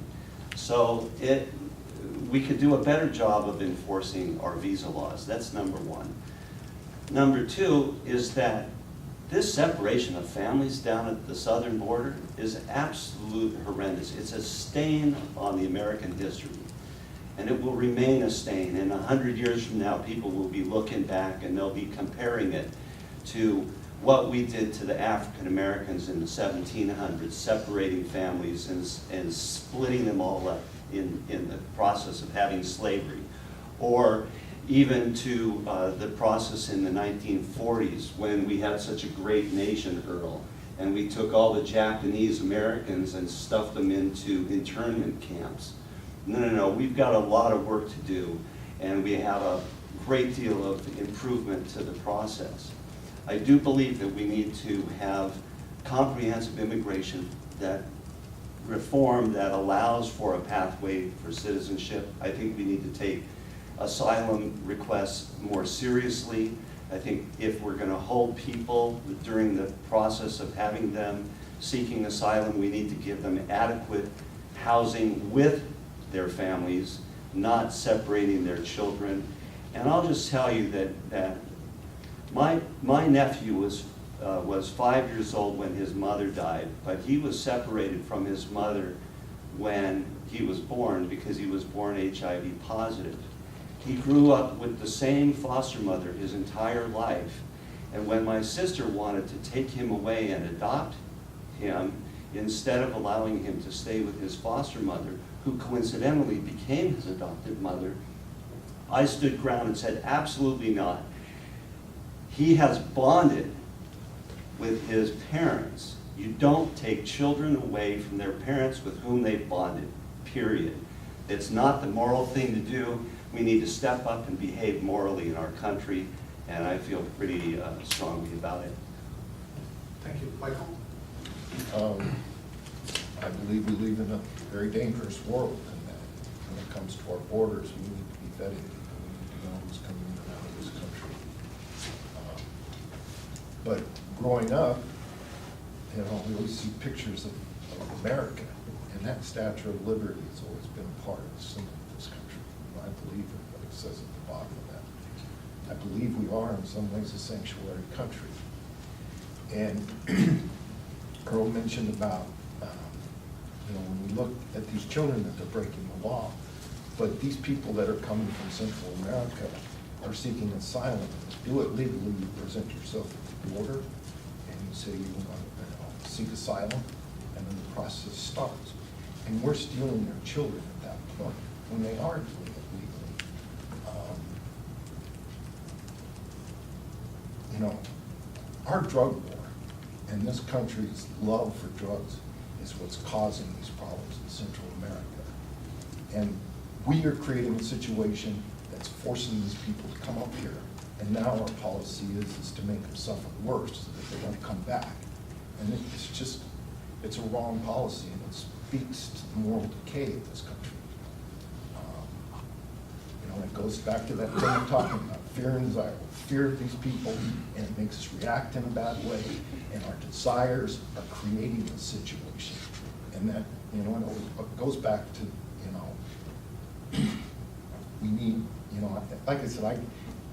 So we could do a better job of enforcing our visa laws. That's number one. Number two is that this separation of families down at the southern border is absolutely horrendous. It's a stain on the American history, and it will remain a stain. And 100 years from now, people will be looking back and they'll be comparing it to what we did to the African Americans in the 1700s, separating families and splitting them all up in the process of having slavery, or even to the process in the 1940s when we had such a great nation, Earl, and we took all the Japanese Americans and stuffed them into internment camps. No, we've got a lot of work to do, and we have a great deal of improvement to the process. I do believe that we need to have comprehensive immigration that reform that allows for a pathway for citizenship. I think we need to take asylum requests more seriously. I think if we're going to hold people during the process of having them seeking asylum, we need to give them adequate housing with their families, not separating their children. And I'll just tell you that my nephew was 5 years old when his mother died, but he was separated from his mother when he was born because he was born HIV positive. He grew up with the same foster mother his entire life, and when my sister wanted to take him away and adopt him, instead of allowing him to stay with his foster mother, who coincidentally became his adopted mother, I stood ground and said, absolutely not. He has bonded with his parents. You don't take children away from their parents with whom they've bonded, period. It's not the moral thing to do. We need to step up and behave morally in our country, and I feel pretty strongly about it. Thank you. Michael? I believe we live in a very dangerous world, and that when it comes to our borders, we need to be vetted. We need to know who's coming in and out of this country. But growing up, we always see pictures of America, and that Statue of Liberty has always been a part of the symbol of this country. And I believe in what it says at the bottom of that. I believe we are in some ways a sanctuary country. And Earl mentioned about, when we look at these children that they're breaking the law, but these people that are coming from Central America are seeking asylum. Do it legally, you present yourself at the border, and you say you want to seek asylum, and then the process starts. And we're stealing their children at that point, when they are doing it legally. Our drug war and this country's love for drugs is what's causing these problems in Central America. And we are creating a situation that's forcing these people to come up here. And now our policy is to make them suffer worse so that they don't come back. And it's a wrong policy, and it speaks to the moral decay of this country. It goes back to that thing I'm talking about, fear and desire. Fear of these people, and it makes us react in a bad way, and our desires are creating the situation. And that, you know, it goes back to, you know, we need, you know, like I said,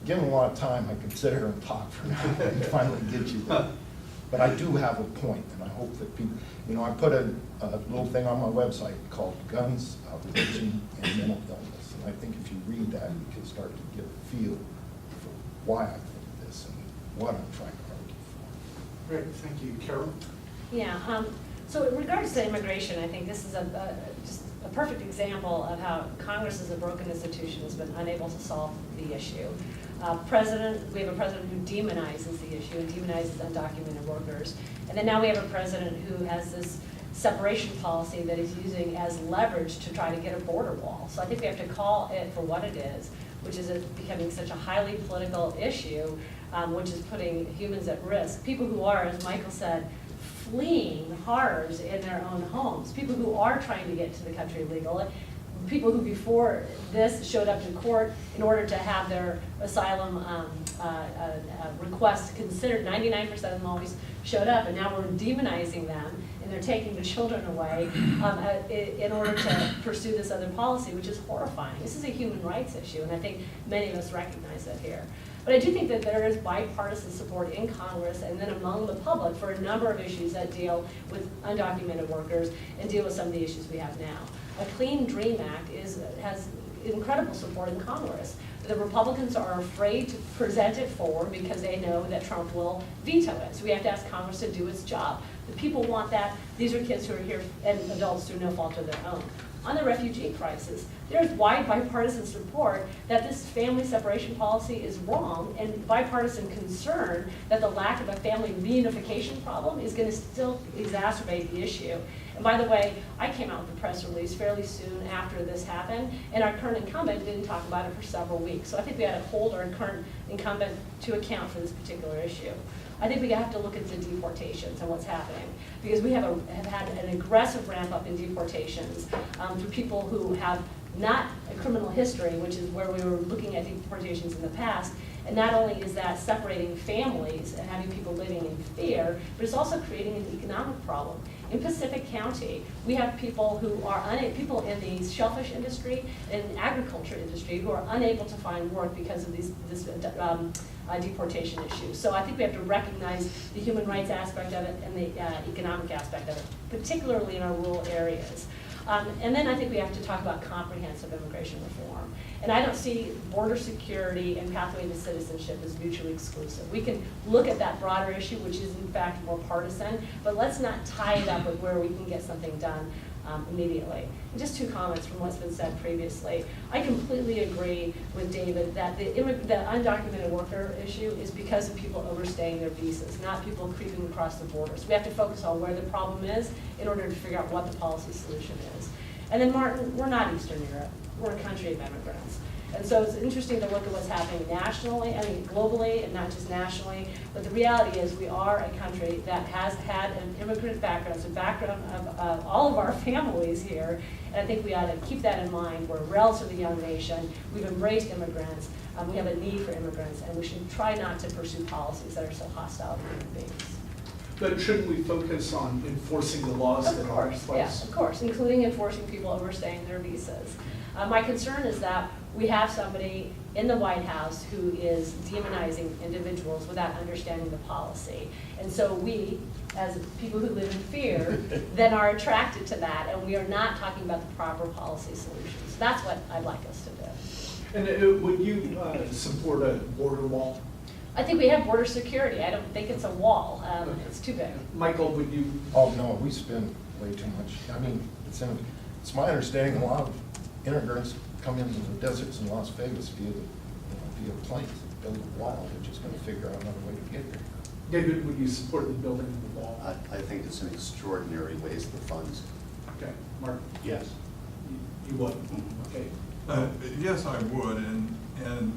given a lot of time, I could sit here and talk for an hour and finally get you there. But I do have a point, and I hope that people, you know, I put a little thing on my website called Guns, Religion, and Mental Illness. And I think if you read that, you can start to get a feel for why I think this and what I'm trying to argue for. Great, thank you. Carol? Yeah, so in regards to immigration, I think this is just a perfect example of how Congress as a broken institution has been unable to solve the issue. We have a president who demonizes the issue and demonizes undocumented workers. And then now we have a president who has this separation policy that he's using as leverage to try to get a border wall. So I think we have to call it for what it is, which is becoming such a highly political issue, which is putting humans at risk. People who are, as Michael said, fleeing horrors in their own homes, people who are trying to get to the country legally, people who before this showed up to court in order to have their asylum request considered. 99% of them always showed up, and now we're demonizing them, and they're taking the children away in order to pursue this other policy, which is horrifying. This is a human rights issue, and I think many of us recognize that here. But I do think that there is bipartisan support in Congress and then among the public for a number of issues that deal with undocumented workers and deal with some of the issues we have now. A Clean Dream Act has incredible support in Congress. The Republicans are afraid to present it forward because they know that Trump will veto it. So we have to ask Congress to do its job. The people want that. These are kids who are here and adults through no fault of their own. On the refugee crisis, there's wide bipartisan support that this family separation policy is wrong, and bipartisan concern that the lack of a family reunification problem is going to still exacerbate the issue. And by the way, I came out with a press release fairly soon after this happened, and our current incumbent didn't talk about it for several weeks. So I think we had to hold our current incumbent to account for this particular issue. I think we have to look at the deportations and what's happening, because we have had an aggressive ramp up in deportations for people who have not a criminal history, which is where we were looking at deportations in the past. And not only is that separating families and having people living in fear, but it's also creating an economic problem. In Pacific County, we have people who are people in the shellfish industry and agriculture industry who are unable to find work because of this deportation issue. So I think we have to recognize the human rights aspect of it and the economic aspect of it, particularly in our rural areas. And then I think we have to talk about comprehensive immigration reform. And I don't see border security and pathway to citizenship as mutually exclusive. We can look at that broader issue, which is in fact more partisan, but let's not tie it up with where we can get something done immediately. And just two comments from what's been said previously. I completely agree with David that the undocumented worker issue is because of people overstaying their visas, not people creeping across the borders. We have to focus on where the problem is in order to figure out what the policy solution is. And then Martin, we're not Eastern Europe. We're a country of immigrants. And so it's interesting to look at what's happening nationally, globally, and not just nationally. But the reality is we are a country that has had an immigrant background. It's a background of all of our families here. And I think we ought to keep that in mind. We're a relatively young nation. We've embraced immigrants. We have a need for immigrants. And we should try not to pursue policies that are so hostile to human beings. But shouldn't we focus on enforcing the laws that are in place? Yes, of course, including enforcing people overstaying their visas. My concern is that we have somebody in the White House who is demonizing individuals without understanding the policy. And so we, as people who live in fear, then are attracted to that, and we are not talking about the proper policy solutions. That's what I'd like us to do. And would you support a border wall? I think we have border security. I don't think it's a wall. It's too big. Michael, would you? Oh, no, we spend way too much. I mean, it's my understanding a lot of immigrants come into the deserts in Las Vegas via planes, build a wall. They're just going to figure out another way to get here. David, would you support the building of the wall? I think it's an extraordinary waste of funds. Okay, Mark? Yes. You would? Okay. Yes, I would, and in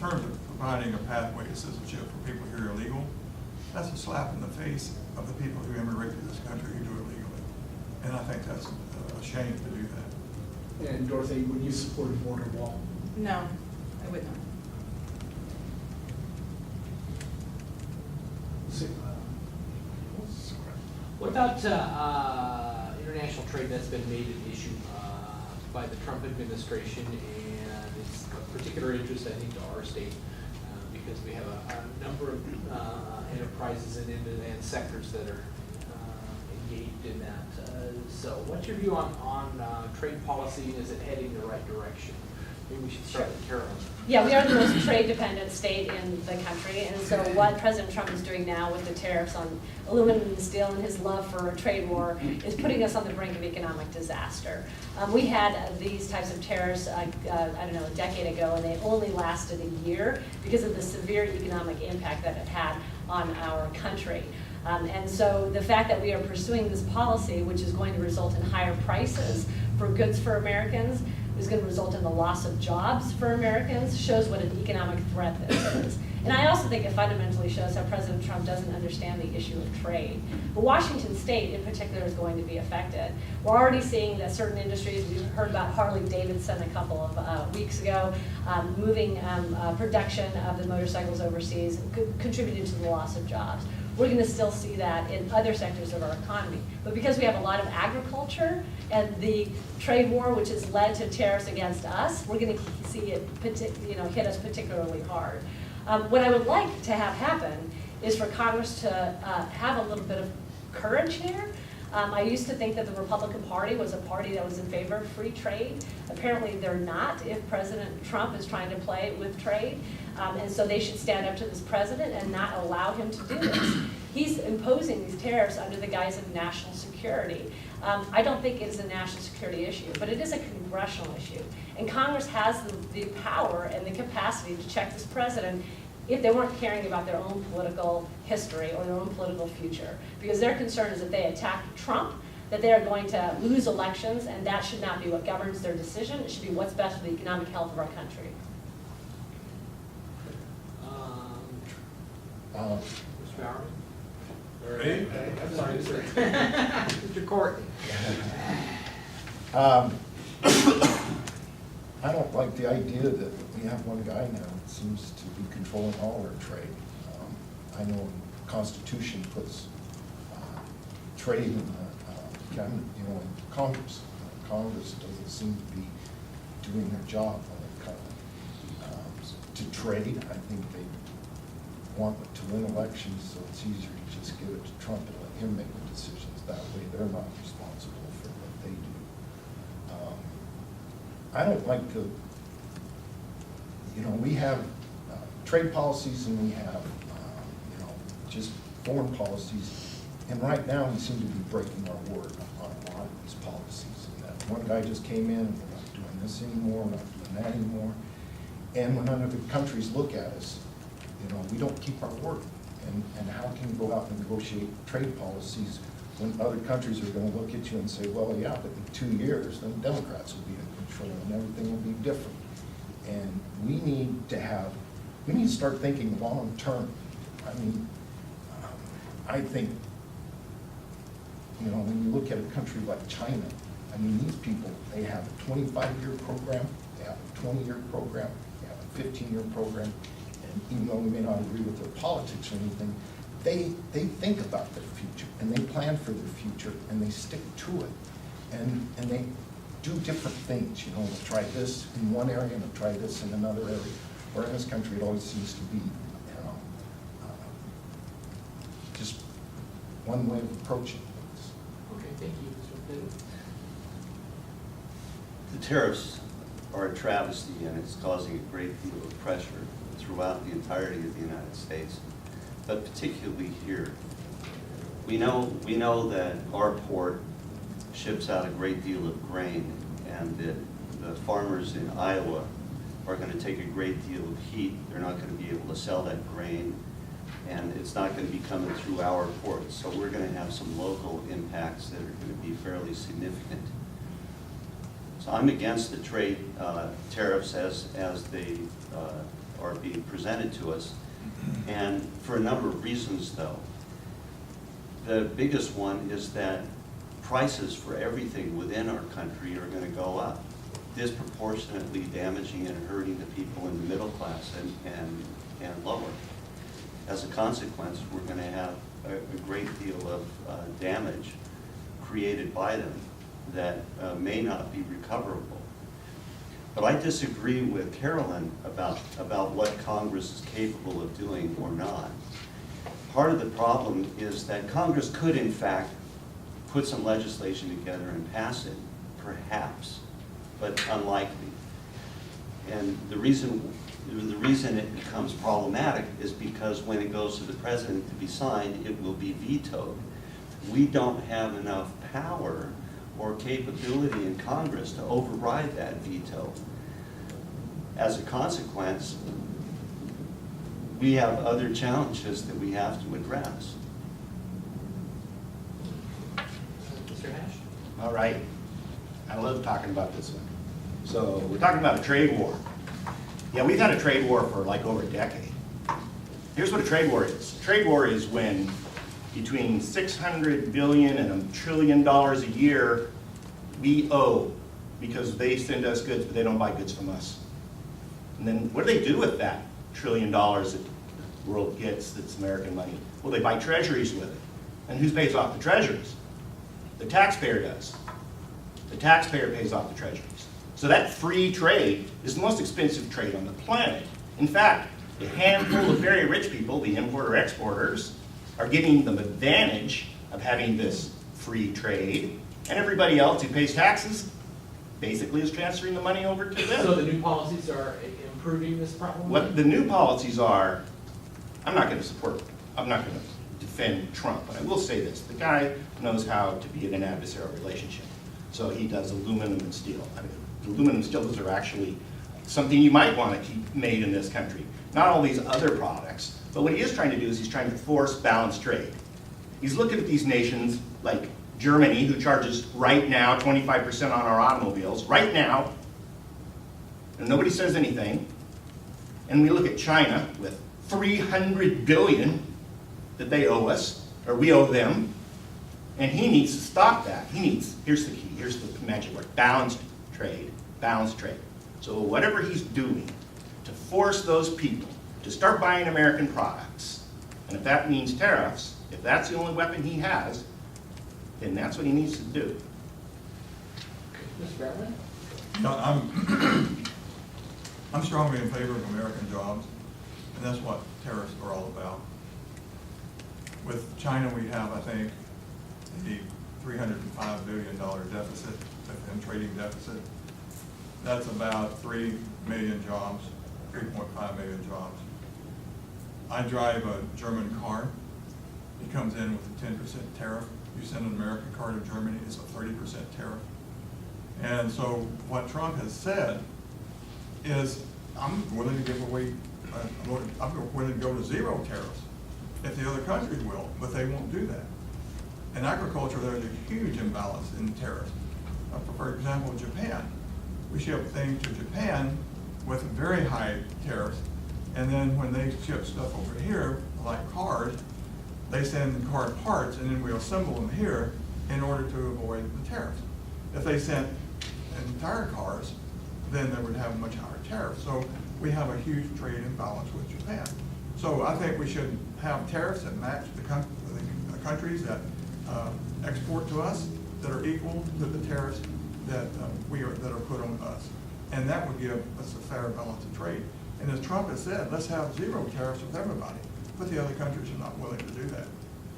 terms of providing a pathway to citizenship for people who are illegal, that's a slap in the face of the people who immigrate to this country who do it legally. And I think that's a shame to do that. And Dorothy, would you support a border wall? No, I would not. What about international trade? That's been made an issue by the Trump administration, and it's of particular interest, I think, to our state because we have a number of enterprises and sectors that are engaged in that. So what's your view on trade policy? Is it heading the right direction? Maybe we should start with Carolyn. Yeah, we are the most trade-dependent state in the country, and so what President Trump is doing now with the tariffs on aluminum and steel and his love for a trade war is putting us on the brink of economic disaster. We had these types of tariffs, I don't know, a decade ago, and they only lasted a year because of the severe economic impact that it had on our country. And so the fact that we are pursuing this policy, which is going to result in higher prices for goods for Americans, is going to result in the loss of jobs for Americans, shows what an economic threat this is. And I also think it fundamentally shows how President Trump doesn't understand the issue of trade. But Washington State in particular is going to be affected. We're already seeing that certain industries, we heard about Harley-Davidson a couple of weeks ago, moving production of the motorcycles overseas, contributed to the loss of jobs. We're going to still see that in other sectors of our economy. But because we have a lot of agriculture and the trade war, which has led to tariffs against us, we're going to see it hit us particularly hard. What I would like to have happen is for Congress to have a little bit of courage here. I used to think that the Republican Party was a party that was in favor of free trade. Apparently they're not if President Trump is trying to play with trade. And so they should stand up to this president and not allow him to do this. He's imposing these tariffs under the guise of national security. I don't think it is a national security issue, but it is a congressional issue. And Congress has the power and the capacity to check this president if they weren't caring about their own political history or their own political future. Because their concern is that they attack Trump, that they are going to lose elections, and that should not be what governs their decision. It should be what's best for the economic health of our country. Mr. Bowerman? Ready? I'm sorry, sir. Mr. Cortney? I don't like the idea that we have one guy now that seems to be controlling all our trade. I know the Constitution puts trade in in Congress. Congress doesn't seem to be doing their job when it comes to trade. I think they want to win elections, so it's easier to just give it to Trump and let him make the decisions. That way they're not responsible for what they do. I don't like the, we have trade policies and we have, just foreign policies. And right now we seem to be breaking our word on a lot of these policies. And that one guy just came in, and we're not doing this anymore, we're not doing that anymore. And when other countries look at us, we don't keep our word. And how can you go out and negotiate trade policies when other countries are going to look at you and say, well, yeah, but in 2 years, then Democrats will be in control and everything will be different. And we need to start thinking long term. I mean, I think, when you look at a country like China, I mean, these people, they have a 25-year program, they have a 20-year program, they have a 15-year program, and even though we may not agree with their politics or anything, they think about their future, and they plan for their future, and they stick to it. And they do different things, they'll try this in one area, and they'll try this in another area. Where in this country, it always seems to be, just one way of approaching things. Okay, thank you, Mr. McDevitt. The tariffs are a travesty, and it's causing a great deal of pressure throughout the entirety of the United States, but particularly here. We know that our port ships out a great deal of grain, and that the farmers in Iowa are going to take a great deal of heat. They're not going to be able to sell that grain, and it's not going to be coming through our ports. So we're going to have some local impacts that are going to be fairly significant. So I'm against the trade tariffs as they are being presented to us, and for a number of reasons, though. The biggest one is that prices for everything within our country are going to go up, disproportionately damaging and hurting the people in the middle class and lower. As a consequence, we're going to have a great deal of damage created by them that may not be recoverable. But I disagree with Carolyn about what Congress is capable of doing or not. Part of the problem is that Congress could, in fact, put some legislation together and pass it, perhaps, but unlikely. And the reason it becomes problematic is because when it goes to the president to be signed, it will be vetoed. We don't have enough power or capability in Congress to override that veto. As a consequence, we have other challenges that we have to address. Mr. Hash? All right. I love talking about this one. So we're talking about a trade war. Yeah, we've had a trade war for like over a decade. Here's what a trade war is. A trade war is when between $600 billion and $1 trillion a year we owe because they send us goods, but they don't buy goods from us. And then what do they do with that $1 trillion that the world gets that's American money? Well, they buy treasuries with it. And who pays off the treasuries? The taxpayer does. The taxpayer pays off the treasuries. So that free trade is the most expensive trade on the planet. In fact, a handful of very rich people, the importer-exporters, are getting the advantage of having this free trade, and everybody else who pays taxes basically is transferring the money over to them. So the new policies are improving this problem? What the new policies are, I'm not going to defend Trump, but I will say this. The guy knows how to be in an adversarial relationship. So he does aluminum and steel. I mean, aluminum and steel, those are actually something you might want to keep made in this country. Not all these other products. But what he is trying to do is he's trying to force balanced trade. He's looking at these nations like Germany, who charges right now 25% on our automobiles, right now, and nobody says anything. And we look at China with $300 billion that they owe us, or we owe them, and he needs to stop that. Here's the key, here's the magic word, balanced trade, balanced trade. So whatever he's doing to force those people to start buying American products, and if that means tariffs, if that's the only weapon he has, then that's what he needs to do. Mr. Bradley? No, I'm strongly in favor of American jobs, and that's what tariffs are all about. With China, we have, I think, a $305 billion deficit, and trading deficit. That's about 3 million jobs, 3.5 million jobs. I drive a German car. It comes in with a 10% tariff. You send an American car to Germany, it's a 30% tariff. And so what Trump has said is, I'm willing to give away, I'm willing to go to zero tariffs if the other countries will, but they won't do that. In agriculture, there's a huge imbalance in tariffs. For example, Japan. We ship things to Japan with very high tariffs, and then when they ship stuff over here, like cars, they send car parts, and then we assemble them here in order to avoid the tariffs. If they sent entire cars, then they would have much higher tariffs. So we have a huge trade imbalance with Japan. So I think we should have tariffs that match the countries that export to us, that are equal to the tariffs that that are put on us. And that would give us a fair balance of trade. And as Trump has said, let's have zero tariffs with everybody. But the other countries are not willing to do that.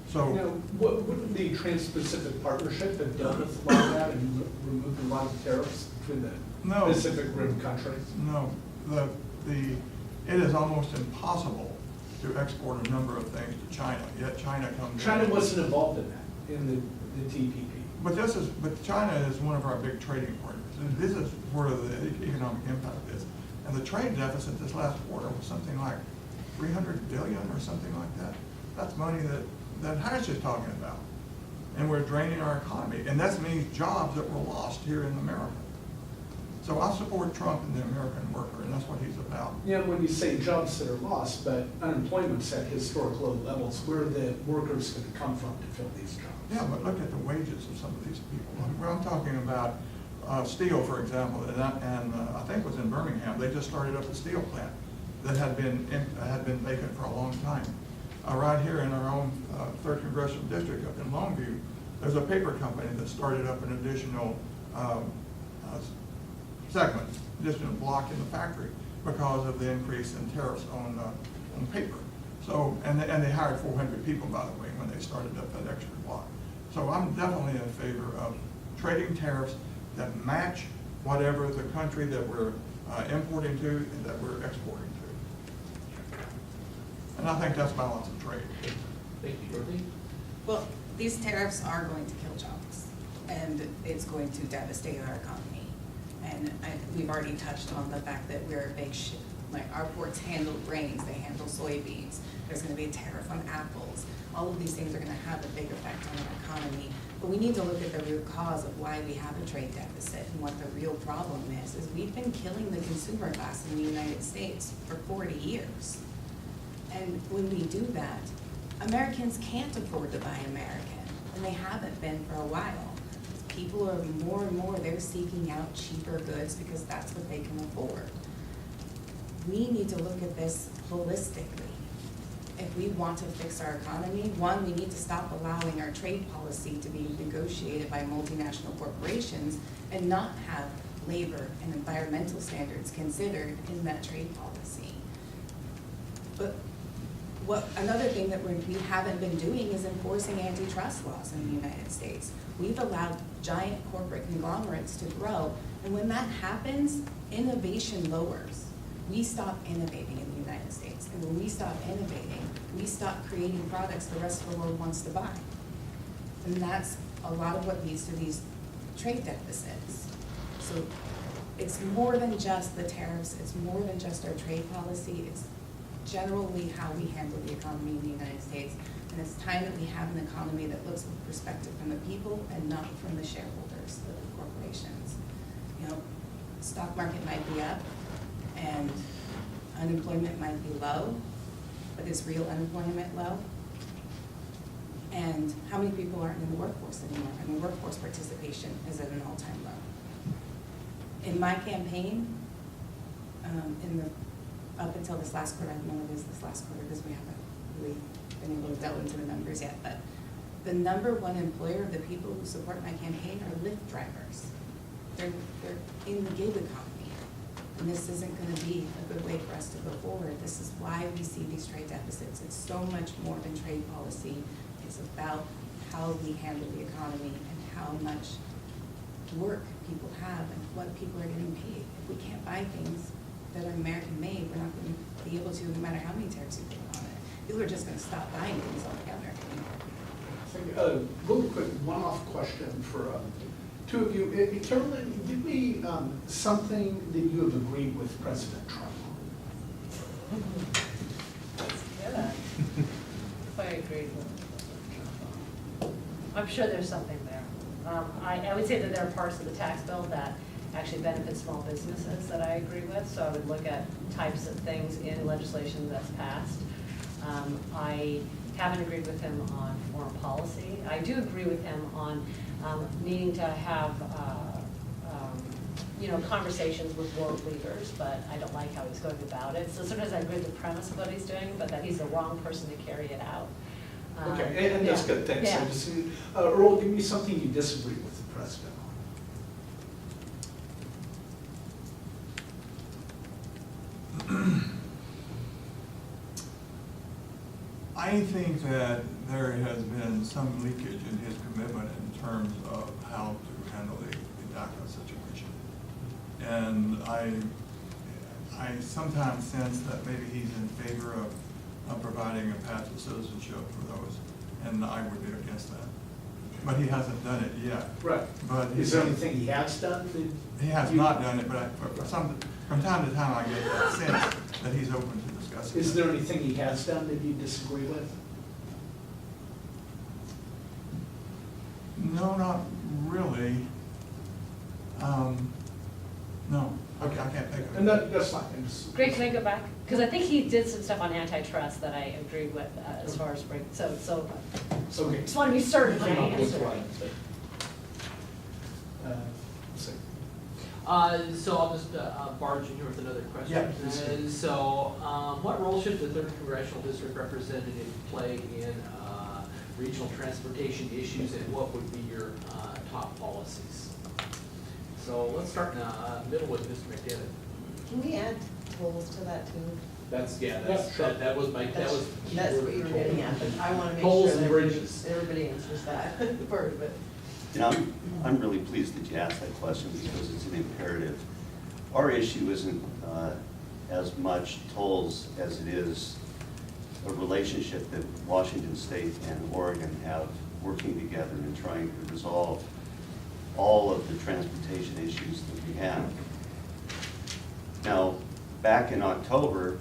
So, Now, wouldn't the Trans-Pacific Partnership have dealt with a lot of that and removed a lot of tariffs between the No. Pacific Rim countries? no, it is almost impossible to export a number of things to China, yet China comes in. China wasn't involved in that, in the TPP. But China is one of our big trading partners, and this is where the economic impact is. And the trade deficit this last quarter was something like $300 billion or something like that. That's money that Hatch is talking about. And we're draining our economy, and that means jobs that were lost here in America. So I support Trump and the American worker, and that's what he's about. Yeah, when you say jobs that are lost, but unemployment's at historic low levels, where are the workers going to come from to fill these jobs? Yeah, but look at the wages of some of these people. Well, I'm talking about steel, for example, and I think it was in Birmingham. They just started up a steel plant that had been vacant for a long time. right here in our own 3rd Congressional District up in Longview, there's a paper company that started up an additional segment, additional block in the factory because of the increase in tariffs on paper. So, and they hired 400 people, by the way, when they started up that extra block. So I'm definitely in favor of trading tariffs that match whatever the country that we're importing to and that we're exporting to. And I think that's balance of trade. Thank you, Dorothy. Well, these tariffs are going to kill jobs, and it's going to devastate our economy. And we've already touched on the fact that we're a big like our ports handle grains, they handle soybeans. There's going to be a tariff on apples. All of these things are going to have a big effect on our economy. But we need to look at the root cause of why we have a trade deficit and what the real problem is we've been killing the consumer class in the United States for 40 years. And when we do that, Americans can't afford to buy American, and they haven't been for a while. People are more and more, they're seeking out cheaper goods because that's what they can afford. We need to look at this holistically. If we want to fix our economy, one, we need to stop allowing our trade policy to be negotiated by multinational corporations and not have labor and environmental standards considered in that trade policy. But another thing that we haven't been doing is enforcing antitrust laws in the United States. We've allowed giant corporate conglomerates to grow, and when that happens, innovation lowers. We stop innovating in the United States, and when we stop innovating, we stop creating products the rest of the world wants to buy. And that's a lot of what leads to these trade deficits. So it's more than just the tariffs, it's more than just our trade policy, it's generally how we handle the economy in the United States. And it's time that we have an economy that looks with perspective from the people and not from the shareholders, the corporations. You know, stock market might be up and unemployment might be low, but is real unemployment low? And how many people aren't in the workforce anymore? I mean, workforce participation is at an all-time low. In my campaign, up until this last quarter, I don't know what it is this last quarter because we haven't really been able to delve into the numbers yet, but the #1 employer of the people who support my campaign are Lyft drivers. They're in the gig economy, and this isn't going to be a good way for us to go forward. This is why we see these trade deficits. It's so much more than trade policy. It's about how we handle the economy and how much work people have and what people are getting paid. If we can't buy things that are American-made, we're not going to be able to, no matter how many tariffs you put on it. People are just going to stop buying things altogether. Real quick, one-off question for two of you. Carolyn, give me something that you have agreed with President Trump on. That's good. If I agreed with Trump. I'm sure there's something there. I would say that there are parts of the tax bill that actually benefit small businesses that I agree with, so I would look at types of things in legislation that's passed. I haven't agreed with him on foreign policy. I do agree with him on needing to have conversations with world leaders, but I don't like how he's going about it. So sometimes I agree with the premise of what he's doing, but that he's the wrong person to carry it out. Okay, and that's good, thanks. Yeah. I just, Earl, give me something you disagree with the president on. I think that there has been some leakage in his commitment in terms of how to handle the DACA situation. And I sometimes sense that maybe he's in favor of providing a path to citizenship for those, and I would be against that. But he hasn't done it yet. Right. But Is there anything he has done? he has not done it, but from time to time I get that sense that he's open to discussing. Is there anything he has done that you disagree with? No, not really. No, okay, I can't think of it. And that's fine. I'm just- Greg, can I go back? Because I think he did some stuff on antitrust that I agreed with as far as so Okay. just want to be certain of my answer. Let's see. So I'll just barge in here with another question. Yeah, please do. So what role should the 3rd Congressional District representative play in regional transportation issues, and what would be your top policies? So let's start in the middle with Mr. McDevitt. Can we add tolls to that too? That's, Yeah, sure. that was my, that was. key That's word what you were for toll. getting at, but I want to make Tolls sure and that bridges. everybody answers that part, but. You know, I'm really pleased that you asked that question because it's an imperative. Our issue isn't as much tolls as it is a relationship that Washington State and Oregon have working together and trying to resolve all of the transportation issues that we have. Now, back in October,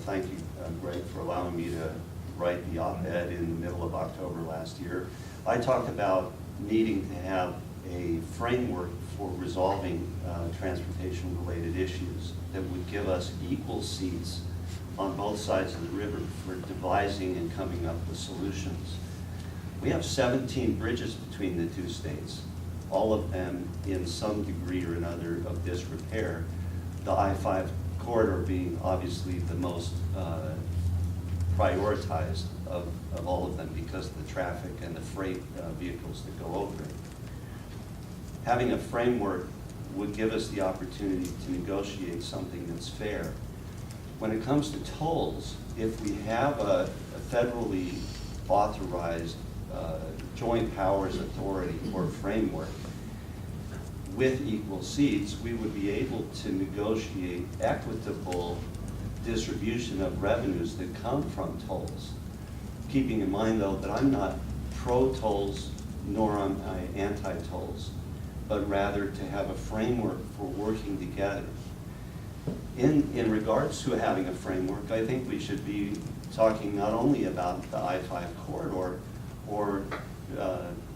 thank you, Greg, for allowing me to write the op-ed in the middle of October last year. I talked about needing to have a framework for resolving transportation-related issues that would give us equal seats on both sides of the river for devising and coming up with solutions. We have 17 bridges between the two states, all of them in some degree or another of disrepair, the I-5 corridor being obviously the most prioritized of all of them because of the traffic and the freight vehicles that go over it. Having a framework would give us the opportunity to negotiate something that's fair. When it comes to tolls, if we have a federally authorized joint powers authority or framework with equal seats, we would be able to negotiate equitable distribution of revenues that come from tolls. Keeping in mind, though, that I'm not pro-tolls nor am I anti-tolls, but rather to have a framework for working together. In regards to having a framework, I think we should be talking not only about the I-5 corridor or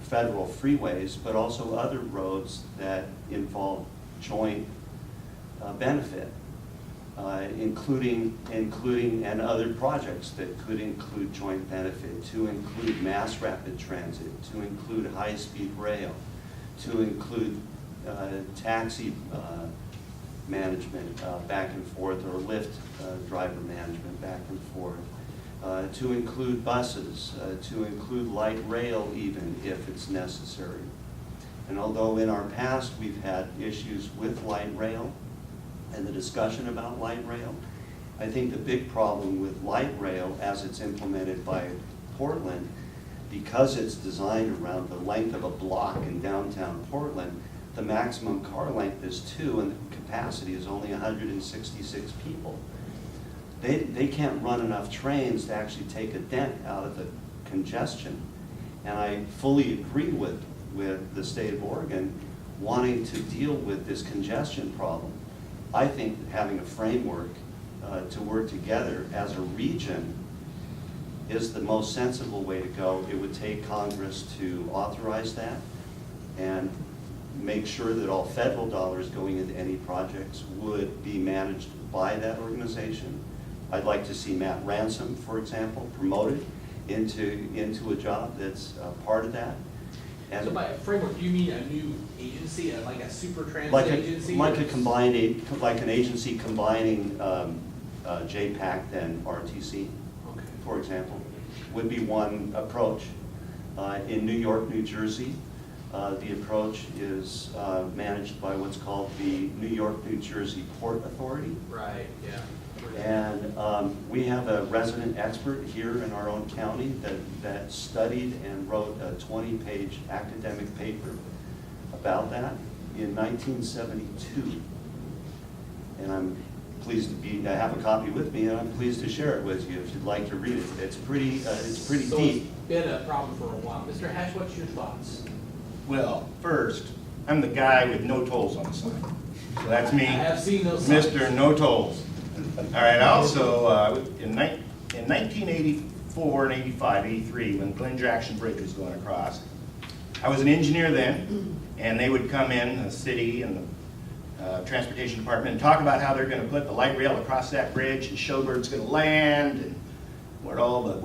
federal freeways, but also other roads that involve joint benefit, including and other projects that could include joint benefit, to include mass rapid transit, to include high-speed rail, to include taxi management back and forth, or Lyft driver management back and forth, to include buses, to include light rail even if it's necessary. And although in our past we've had issues with light rail and the discussion about light rail, I think the big problem with light rail as it's implemented by Portland, because it's designed around the length of a block in downtown Portland, the maximum car length is 2 and the capacity is only 166 people. They can't run enough trains to actually take a dent out of the congestion. And I fully agree with the state of Oregon wanting to deal with this congestion problem. I think that having a framework to work together as a region is the most sensible way to go. It would take Congress to authorize that and make sure that all federal dollars going into any projects would be managed by that organization. I'd like to see Matt Ransom, for example, promoted into a job that's part of that. And So by a framework, do you mean a new agency, like a super transit like agency? like an agency combining JPAC and RTC, Okay. for example, would be one approach. In New York, New Jersey, the approach is managed by what's called the New York, New Jersey Port Authority. Right, yeah. And we have a resident expert here in our own county that studied and wrote a 20-page academic paper about that in 1972. And I'm pleased to I have a copy with me, and I'm pleased to share it with you if you'd like to read it. It's pretty So deep. it's been a problem for a while. Mr. Hash, what's your thoughts? Well, first, I'm the guy with no tolls on the sign. So that's me. I have seen those signs. Mr. No Tolls. All right, also, in 1984 and 85, 83, when Glen Jackson Bridge was going across, I was an engineer then, and they would come in, the city and the transportation department, and talk about how they're going to put the light rail across that bridge, and Shobird's going to land, and where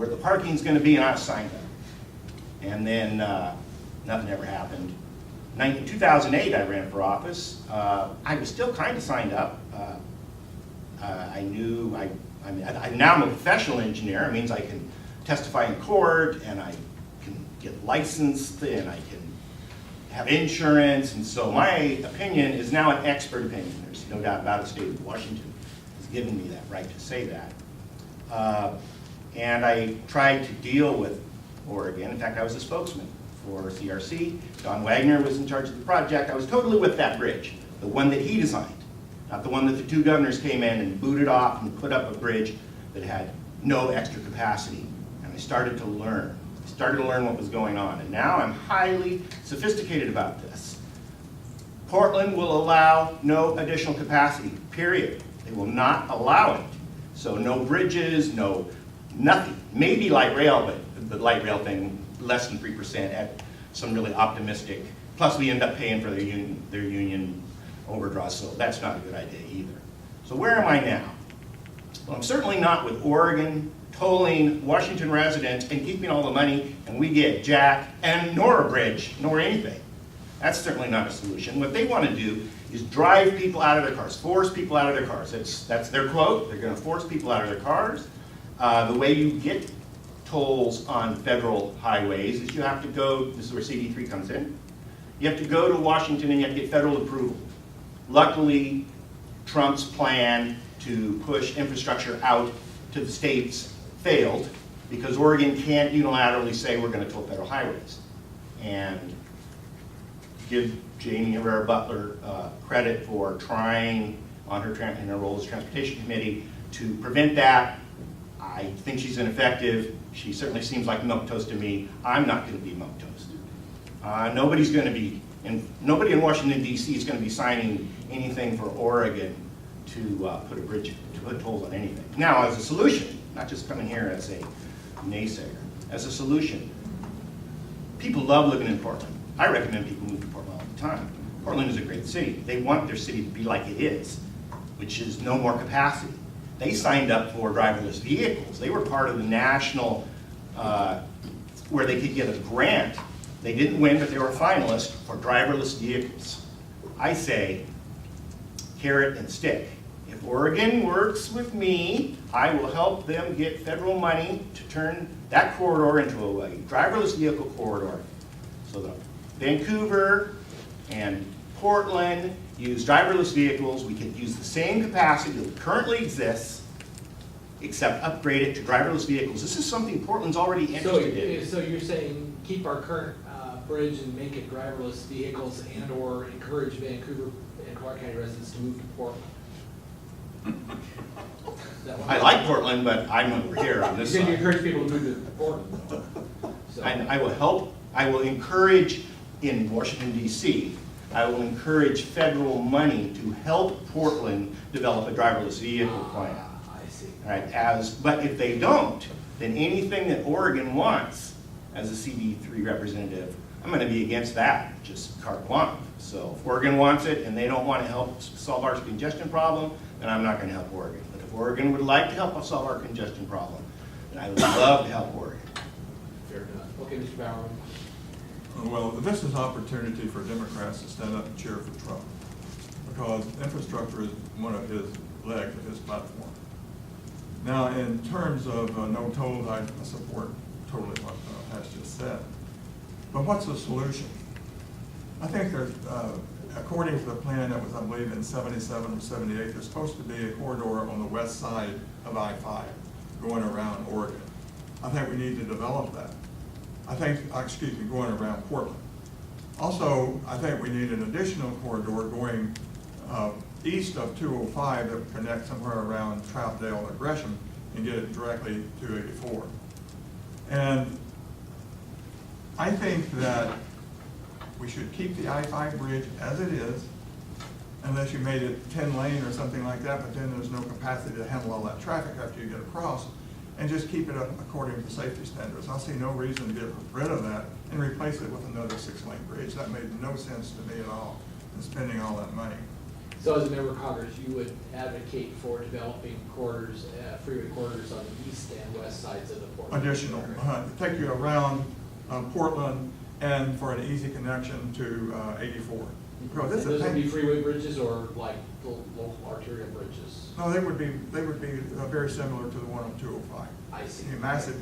the parking's going to be, and I signed up. And then nothing ever happened. In 2008, I ran for office. I was still kind of signed up. I knew, now I'm a professional engineer. It means I can testify in court, and I can get licensed, and I can have insurance, and so my opinion is now an expert opinion. There's no doubt about it. The state of Washington has given me that right to say that. And I tried to deal with Oregon. In fact, I was a spokesman for CRC. Don Wagner was in charge of the project. I was totally with that bridge, the one that he designed, not the one that the two governors came in and booted off and put up a bridge that had no extra capacity. And I started to learn. I started to learn what was going on. And now I'm highly sophisticated about this. Portland will allow no additional capacity, period. They will not allow it. So no bridges, nothing. Maybe light rail, but the light rail thing, less than 3% at some really optimistic. Plus we end up paying for their union overdraws, so that's not a good idea either. So where am I now? Well, I'm certainly not with Oregon tolling Washington residents and keeping all the money, and we get jack and nor a bridge, nor anything. That's certainly not a solution. What they want to do is drive people out of their cars, force people out of their cars. That's their quote. They're going to force people out of their cars. The way you get tolls on federal highways is you have to go, this is where CD3 comes in, you have to go to Washington and you have to get federal approval. Luckily, Trump's plan to push infrastructure out to the states failed because Oregon can't unilaterally say we're going to toll federal highways. And give Jaime Herrera Beutler credit for trying on in her role as Transportation Committee to prevent that. I think she's ineffective. She certainly seems like milquetoast to me. I'm not going to be milquetoast. Nobody's going to be, nobody in Washington, D.C. is going to be signing anything for Oregon to put a bridge, to put tolls on anything. Now, as a solution, not just coming here as a naysayer, as a solution, people love living in Portland. I recommend people move to Portland all the time. Portland is a great city. They want their city to be like it is, which is no more capacity. They signed up for driverless vehicles. They were part of the national, where they could get a grant. They didn't win, but they were a finalist for driverless vehicles. I say, carrot and stick. If Oregon works with me, I will help them get federal money to turn that corridor into a driverless vehicle corridor. So that Vancouver and Portland use driverless vehicles. We could use the same capacity that currently exists, except upgrade it to driverless vehicles. This is something Portland's already interested in. So you're saying keep our current bridge and make it driverless vehicles and or encourage Vancouver and Clark County residents to move to Portland? I like Portland, but I'm over here on this You're side. going to encourage people to move to Portland. So. I will help, I will encourage in Washington, D.C., I will encourage federal money to help Portland develop a driverless vehicle plan. I see. All right, but if they don't, then anything that Oregon wants as a CD3 representative, I'm going to be against that, just carte blanche. So if Oregon wants it and they don't want to help solve our congestion problem, then I'm not going to help Oregon. But if Oregon would like to help us solve our congestion problem, then I would love to help Oregon. Fair enough. Okay, Mr. Bowerman. Well, this is an opportunity for Democrats to stand up and cheer for Trump, because infrastructure is one of his legs of his platform. Now, in terms of no tolls, I support totally what Hatch just said. But what's the solution? I think there's, according to the plan that was, I believe, in 77 or 78, there's supposed to be a corridor on the west side of I-5 going around Oregon. I think we need to develop that. Going around Portland. Also, I think we need an additional corridor going east of 205 that would connect somewhere around Troutdale or Gresham and get it directly to 84. And I think that we should keep the I-5 bridge as it is, unless you made it 10 lane or something like that, but then there's no capacity to handle all that traffic after you get across, and just keep it up according to safety standards. I see no reason to get rid of that and replace it with another 6-lane bridge. That made no sense to me at all, and spending all that money. So as a member of Congress, you would advocate for developing corridors, freeway corridors on the east and west sides of the Portland Additional, area. take you around Portland and for an easy connection to 84. Because it's a Those would be pain. freeway bridges or like the local arterial bridges? No, they would be very similar to the one on 205. I see.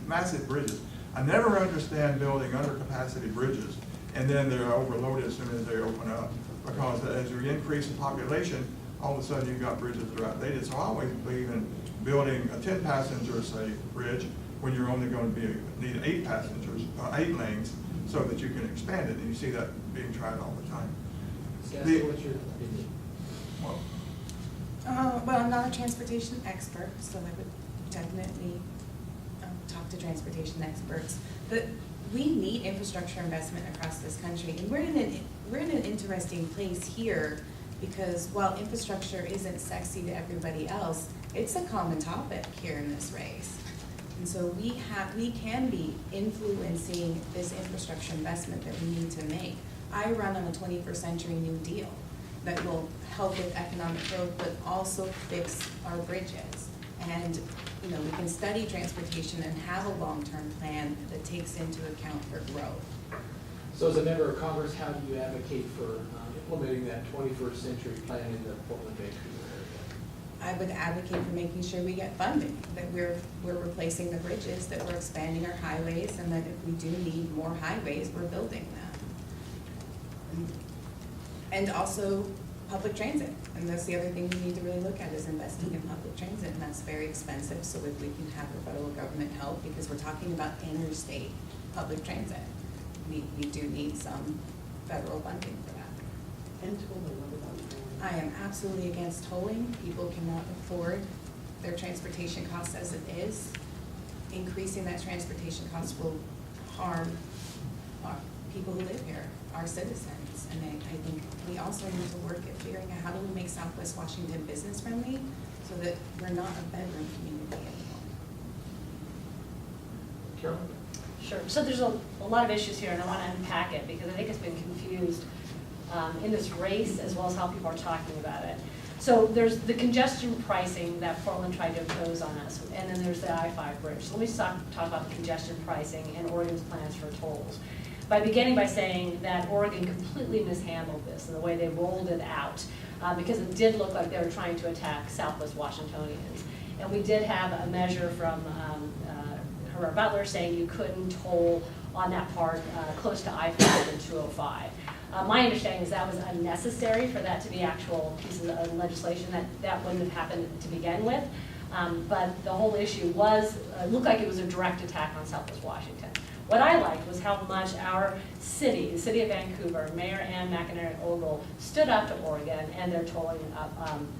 Massive bridges. I never understand building undercapacity bridges and then they're overloaded as soon as they open up. Because as we increase in population, all of a sudden you've got bridges that are outdated. So I always believe in building a 10-passenger, say, bridge when you're only going to need 8 passengers, 8 lanes, so that you can expand it. And you see that being tried all the time. Gasque, what's your opinion? Well, Well, I'm not a transportation expert, so I would definitely talk to transportation experts. But we need infrastructure investment across this country, and we're in an interesting place here because while infrastructure isn't sexy to everybody else, it's a common topic here in this race. And so we can be influencing this infrastructure investment that we need to make. I run on a 21st century New Deal that will help with economic growth, but also fix our bridges. And, you know, we can study transportation and have a long-term plan that takes into account for growth. So as a member of Congress, how do you advocate for implementing that 21st century plan in the Portland, Vancouver area? I would advocate for making sure we get funding, that we're replacing the bridges, that we're expanding our highways, and that if we do need more highways, we're building them. And also public transit, and that's the other thing we need to really look at is investing in public transit, and that's very expensive, so if we can have the federal government help, because we're talking about interstate public transit, we do need some federal funding for that. And totally, what about tolling? I am absolutely against tolling. People cannot afford their transportation costs as it is. Increasing that transportation cost will harm our people who live here, our citizens. And I think we also need to work at figuring out how do we make Southwest Washington business friendly so that we're not a bedroom community anymore. Carolyn? Sure. So there's a lot of issues here, and I want to unpack it because I think it's been confused in this race as well as how people are talking about it. So there's the congestion pricing that Portland tried to impose on us, and then there's the I-5 bridge. So let me talk about the congestion pricing and Oregon's plans for tolls. By beginning by saying that Oregon completely mishandled this and the way they rolled it out, because it did look like they were trying to attack Southwest Washingtonians. And we did have a measure from Herrera Beutler saying you couldn't toll on that part close to I-5 and 205. My understanding is that was unnecessary for that to be actual pieces of legislation, that wouldn't have happened to begin with. But the whole issue was, looked like it was a direct attack on Southwest Washington. What I liked was how much our city, the city of Vancouver, Mayor Ann McInerney-Ogle stood up to Oregon and their tolling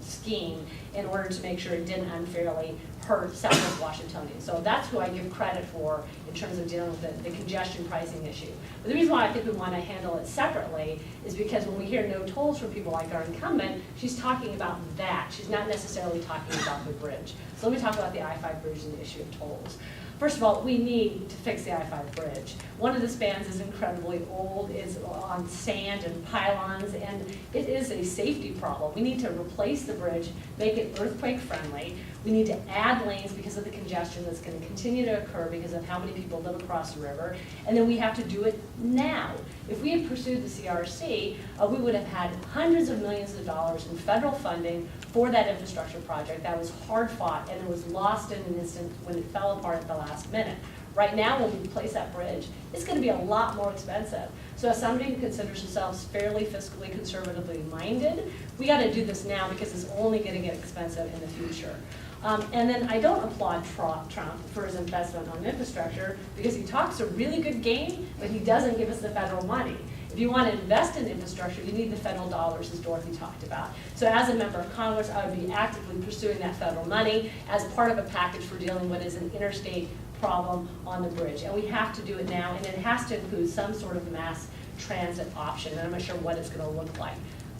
scheme in order to make sure it didn't unfairly hurt Southwest Washingtonians. So that's who I give credit for in terms of dealing with the congestion pricing issue. But the reason why I think we want to handle it separately is because when we hear no tolls from people like our incumbent, she's talking about that. She's not necessarily talking about the bridge. So let me talk about the I-5 bridge and the issue of tolls. First of all, we need to fix the I-5 bridge. One of the spans is incredibly old, it's on sand and pylons, and it is a safety problem. We need to replace the bridge, make it earthquake friendly. We need to add lanes because of the congestion that's going to continue to occur because of how many people live across the river. And then we have to do it now. If we had pursued the CRC, we would have had hundreds of millions of dollars in federal funding for that infrastructure project that was hard fought and it was lost in an instant when it fell apart at the last minute. Right now, when we replace that bridge, it's going to be a lot more expensive. So as somebody who considers themselves fairly fiscally conservatively minded, we got to do this now because it's only going to get expensive in the future. And then I don't applaud Trump for his investment on infrastructure because he talks a really good game, but he doesn't give us the federal money. If you want to invest in infrastructure, you need the federal dollars, as Dorothy talked about. So as a member of Congress, I would be actively pursuing that federal money as part of a package for dealing with what is an interstate problem on the bridge. And we have to do it now, and it has to include some sort of mass transit option, and I'm not sure what it's going to look like.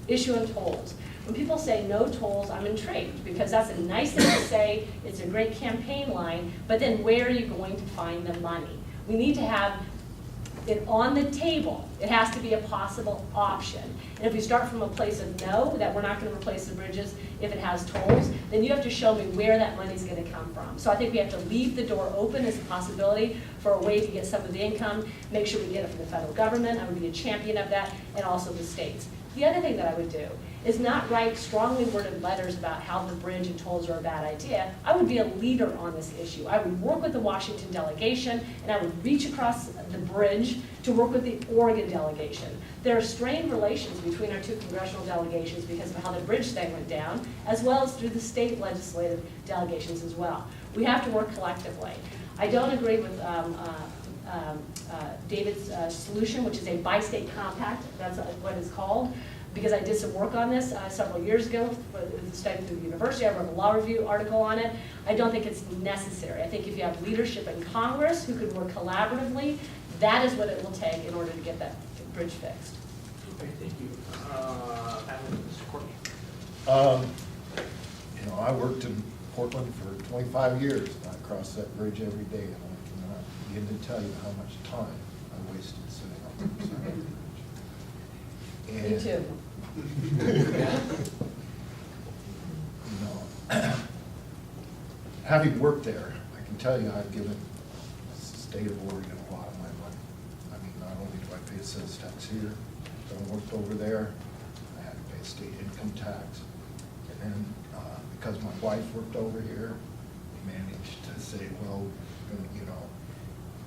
Issue of tolls. When people say no tolls, I'm intrigued, because that's a nice thing to say, it's a great campaign line, but then where are you going to find the money? We need to have that on the table, it has to be a possible option. And if we start from a place of no, that we're not gonna replace the bridges if it has tolls, then you have to show me where that money's gonna come from. So I think we have to leave the door open as a possibility for a way to get some of the income, make sure we get it from the federal government, I would be a champion of that, and also the states. The other thing that I would do is not write strongly worded letters about how the bridge and tolls are a bad idea. I would be a leader on this issue. I would work with the Washington delegation, and I would reach across the bridge to work with the Oregon delegation. There are strained relations between our two congressional delegations because of how the bridge thing went down, as well as through the state legislative delegations as well. We have to work collectively. I don't agree with David's solution, which is a bi-state compact, that's what it's called, because I did some work on this several years ago with the study through the university. I wrote a law review article on it. I don't think it's necessary. I think if you have leadership in Congress who could work collaboratively, that is what it will take in order to get that bridge fixed. Okay, thank you. Mr. Cortney. You know, I worked in Portland for 25 years, and I crossed that bridge every day, and I cannot begin to tell you how much time I wasted sitting on the side of the bridge. Me too. You know, having worked there, I can tell you I've given the state of Oregon a lot of my money. I mean, not only do I pay sales tax here, but I worked over there, I had to pay state income tax. And then, because my wife worked over here, we managed to say, well, you know,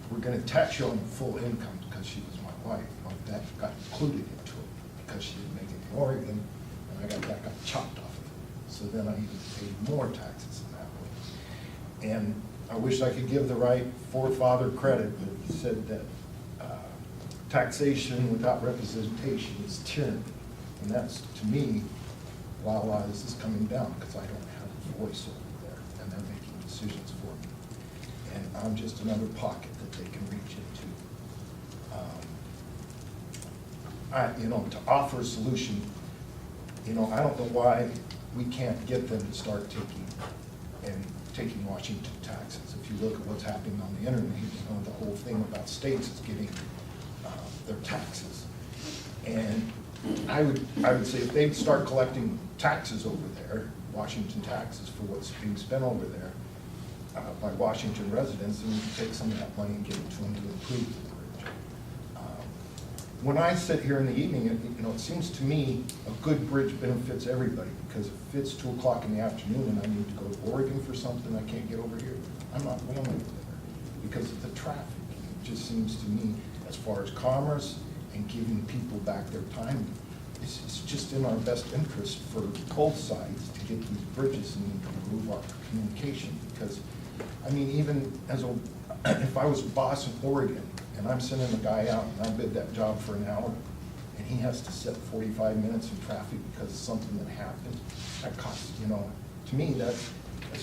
we're gonna tax you on full income because she was my wife. Well, that got included into it because she didn't make it in Oregon, and that got chopped off of it. So then I even paid more taxes in that way. And I wish I could give the right forefather credit, but he said that taxation without representation is tyranny. And that's, to me, why this is coming down, because I don't have a voice over there, and they're making decisions for me. And I'm just another pocket that they can reach into. You know, to offer a solution, you know, I don't know why we can't get them to start taking Washington taxes. If you look at what's happening on the internet, you know, the whole thing about states is getting their taxes. And I would say if they'd start collecting taxes over there, Washington taxes for what's being spent over there by Washington residents, then we can take some of that money and give it to them to improve the bridge. When I sit here in the evening, you know, it seems to me a good bridge benefits everybody, because if it's 2 o'clock in the afternoon and I need to go to Oregon for something I can't get over here, I'm not going over there because of the traffic. It just seems to me, as far as commerce and giving people back their time, it's just in our best interest for both sides to get these bridges and improve our communication. Because, I mean, even as if I was a boss in Oregon and I'm sending a guy out and I bid that job for an hour and he has to sit 45 minutes in traffic because of something that happened, that costs, you know, to me, that's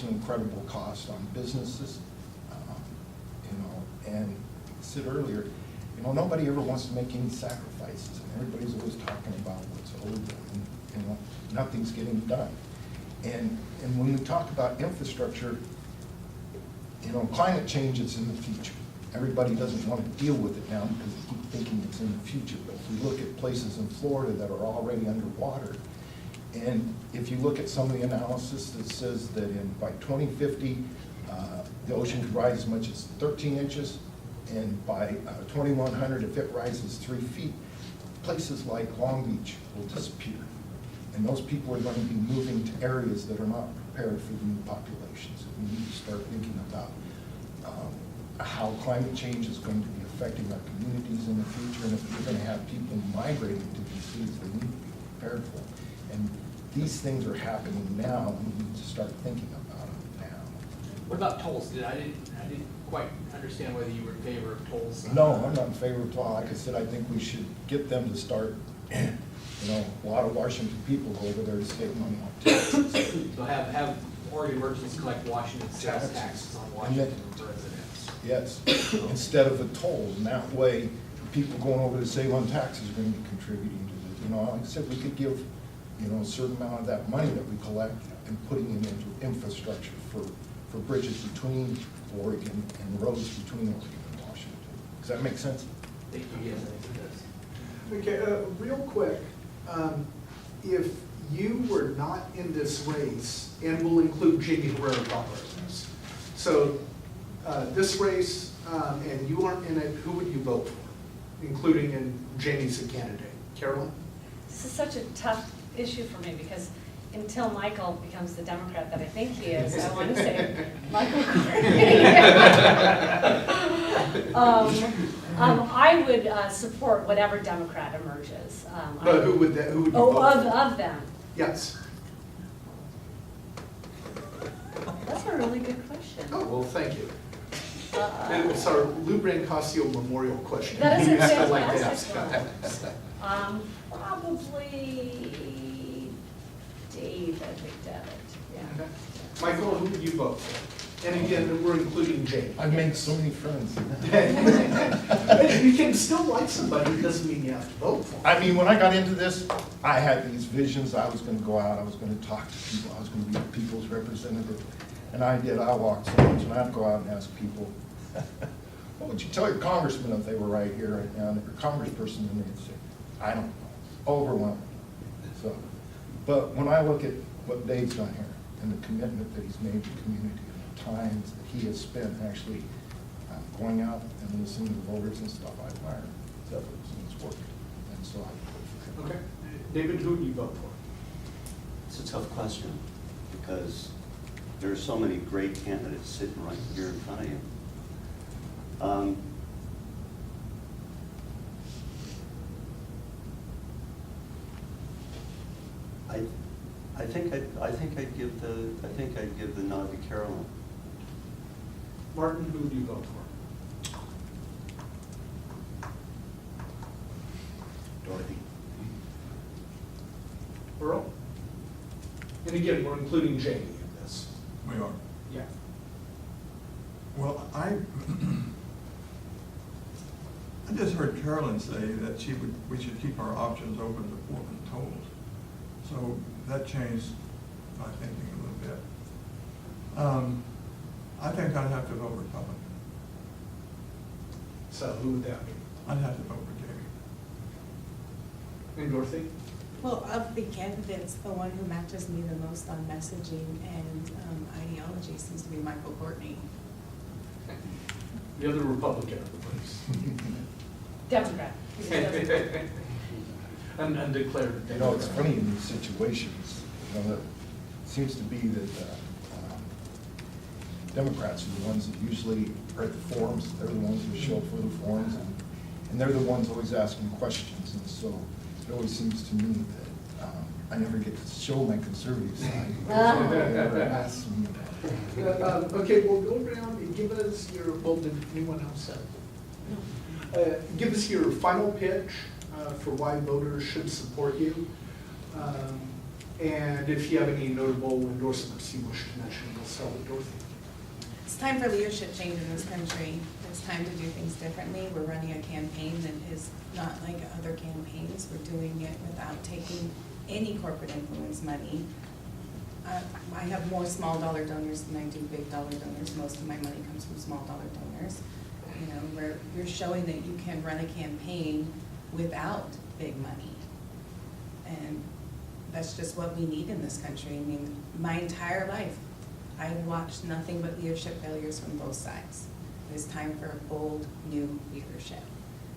an incredible cost on businesses. You know, and I said earlier, you know, nobody ever wants to make any sacrifices, and everybody's always talking about what's owed them, and, you know, nothing's getting done. And when we talk about infrastructure, you know, climate change is in the future. Everybody doesn't want to deal with it now because they keep thinking it's in the future. But if we look at places in Florida that are already underwater, and if you look at some of the analysis that says that by 2050, the ocean could rise as much as 13 inches, and by 2100, if it rises 3 feet, places like Long Beach will disappear. And those people are going to be moving to areas that are not prepared for the new populations. And we need to start thinking about how climate change is going to be affecting our communities in the future. And if we're going to have people migrating to these cities, they need to be prepared for them. And these things are happening now, and we need to start thinking about them now. What about tolls? I didn't quite understand whether you were in favor of tolls. No, I'm not in favor of tolls. Like I said, I think we should get them to start, you know, a lot of Washington people go over there to save money on taxes. So have Oregon merchants collect Washington sales taxes on Washington residents. Yes, instead of a toll. And that way, people going over to save on taxes are going to be contributing to it. You know, like I said, we could give, you know, a certain amount of that money that we collect and putting it into infrastructure for bridges between Oregon and roads between Oregon and Washington. Does that make sense? Thank you, yes, I think it does. Okay, real quick, if you were not in this race, and we'll include Jaime Herrera Beutler in this, so this race, and you aren't in it, who would you vote for, including in Jamie's a candidate? Carolyn? This is such a tough issue for me because until Michael becomes the Democrat that I think he is, I want to say Michael Cortney. I would support whatever Democrat emerges. But who would you vote Oh, for? of them. Yes. That's a really good question. Oh, well, thank you. It's our Lou Brancasio Memorial question. That is a I like to fantastic ask. one. Probably David McDevitt, yeah. Okay. Michael, who would you vote for? And again, we're including Jamie. I've made so many friends. You can still like somebody, it doesn't mean you have to vote for them. I mean, when I got into this, I had these visions. I was gonna go out, I was gonna talk to people, I was gonna be a people's representative. And I did, I walked so much, and I'd go out and ask people, what would you tell your congressman if they were right here right now, and your congressperson, and they'd say, I don't know, overwhelming. So, but when I look at what Dave's done here, and the commitment that he's made to the community, and the times that he has spent actually going out and listening to voters and stuff, I admire his efforts and his work, and so I vote for him. Okay. David, who would you vote for? It's a tough question, because there are so many great candidates sitting right here in front of you. I think I'd give the nod to Carolyn. Martin, who would you vote for? Dorothy. Earl? And again, we're including Jamie in this. We are. Yeah. Well, I just heard Carolyn say that we should keep our options open to Portland tolls. So that changed my thinking a little bit. I think I'd have to vote Republican. So who would that be? I'd have to vote for Jamie. And Dorothy? Well, of the candidates, the one who matches me the most on messaging and ideology seems to be Michael Cortney. The other Republican, please. Democrat. He's a Democrat. Undeclared. You know, it's funny in these situations, you know, that it seems to be that Democrats are the ones that usually are at the forums, they're the ones who show up for the forums, and they're the ones always asking questions, and so it always seems to me that I never get to show my conservative side. They never ask me about it. Okay, well, go around and give us your, well, did anyone else say? Give us your final pitch for why voters should support you. And if you have any notable endorsements you wish to mention, we'll start with Dorothy. It's time for leadership change in this country. It's time to do things differently. We're running a campaign that is not like other campaigns. We're doing it without taking any corporate influence money. I have more small dollar donors than I do big dollar donors. Most of my money comes from small dollar donors. You know, we're showing that you can run a campaign without big money. And that's just what we need in this country. I mean, my entire life, I've watched nothing but leadership failures from both sides. It's time for a bold, new leadership,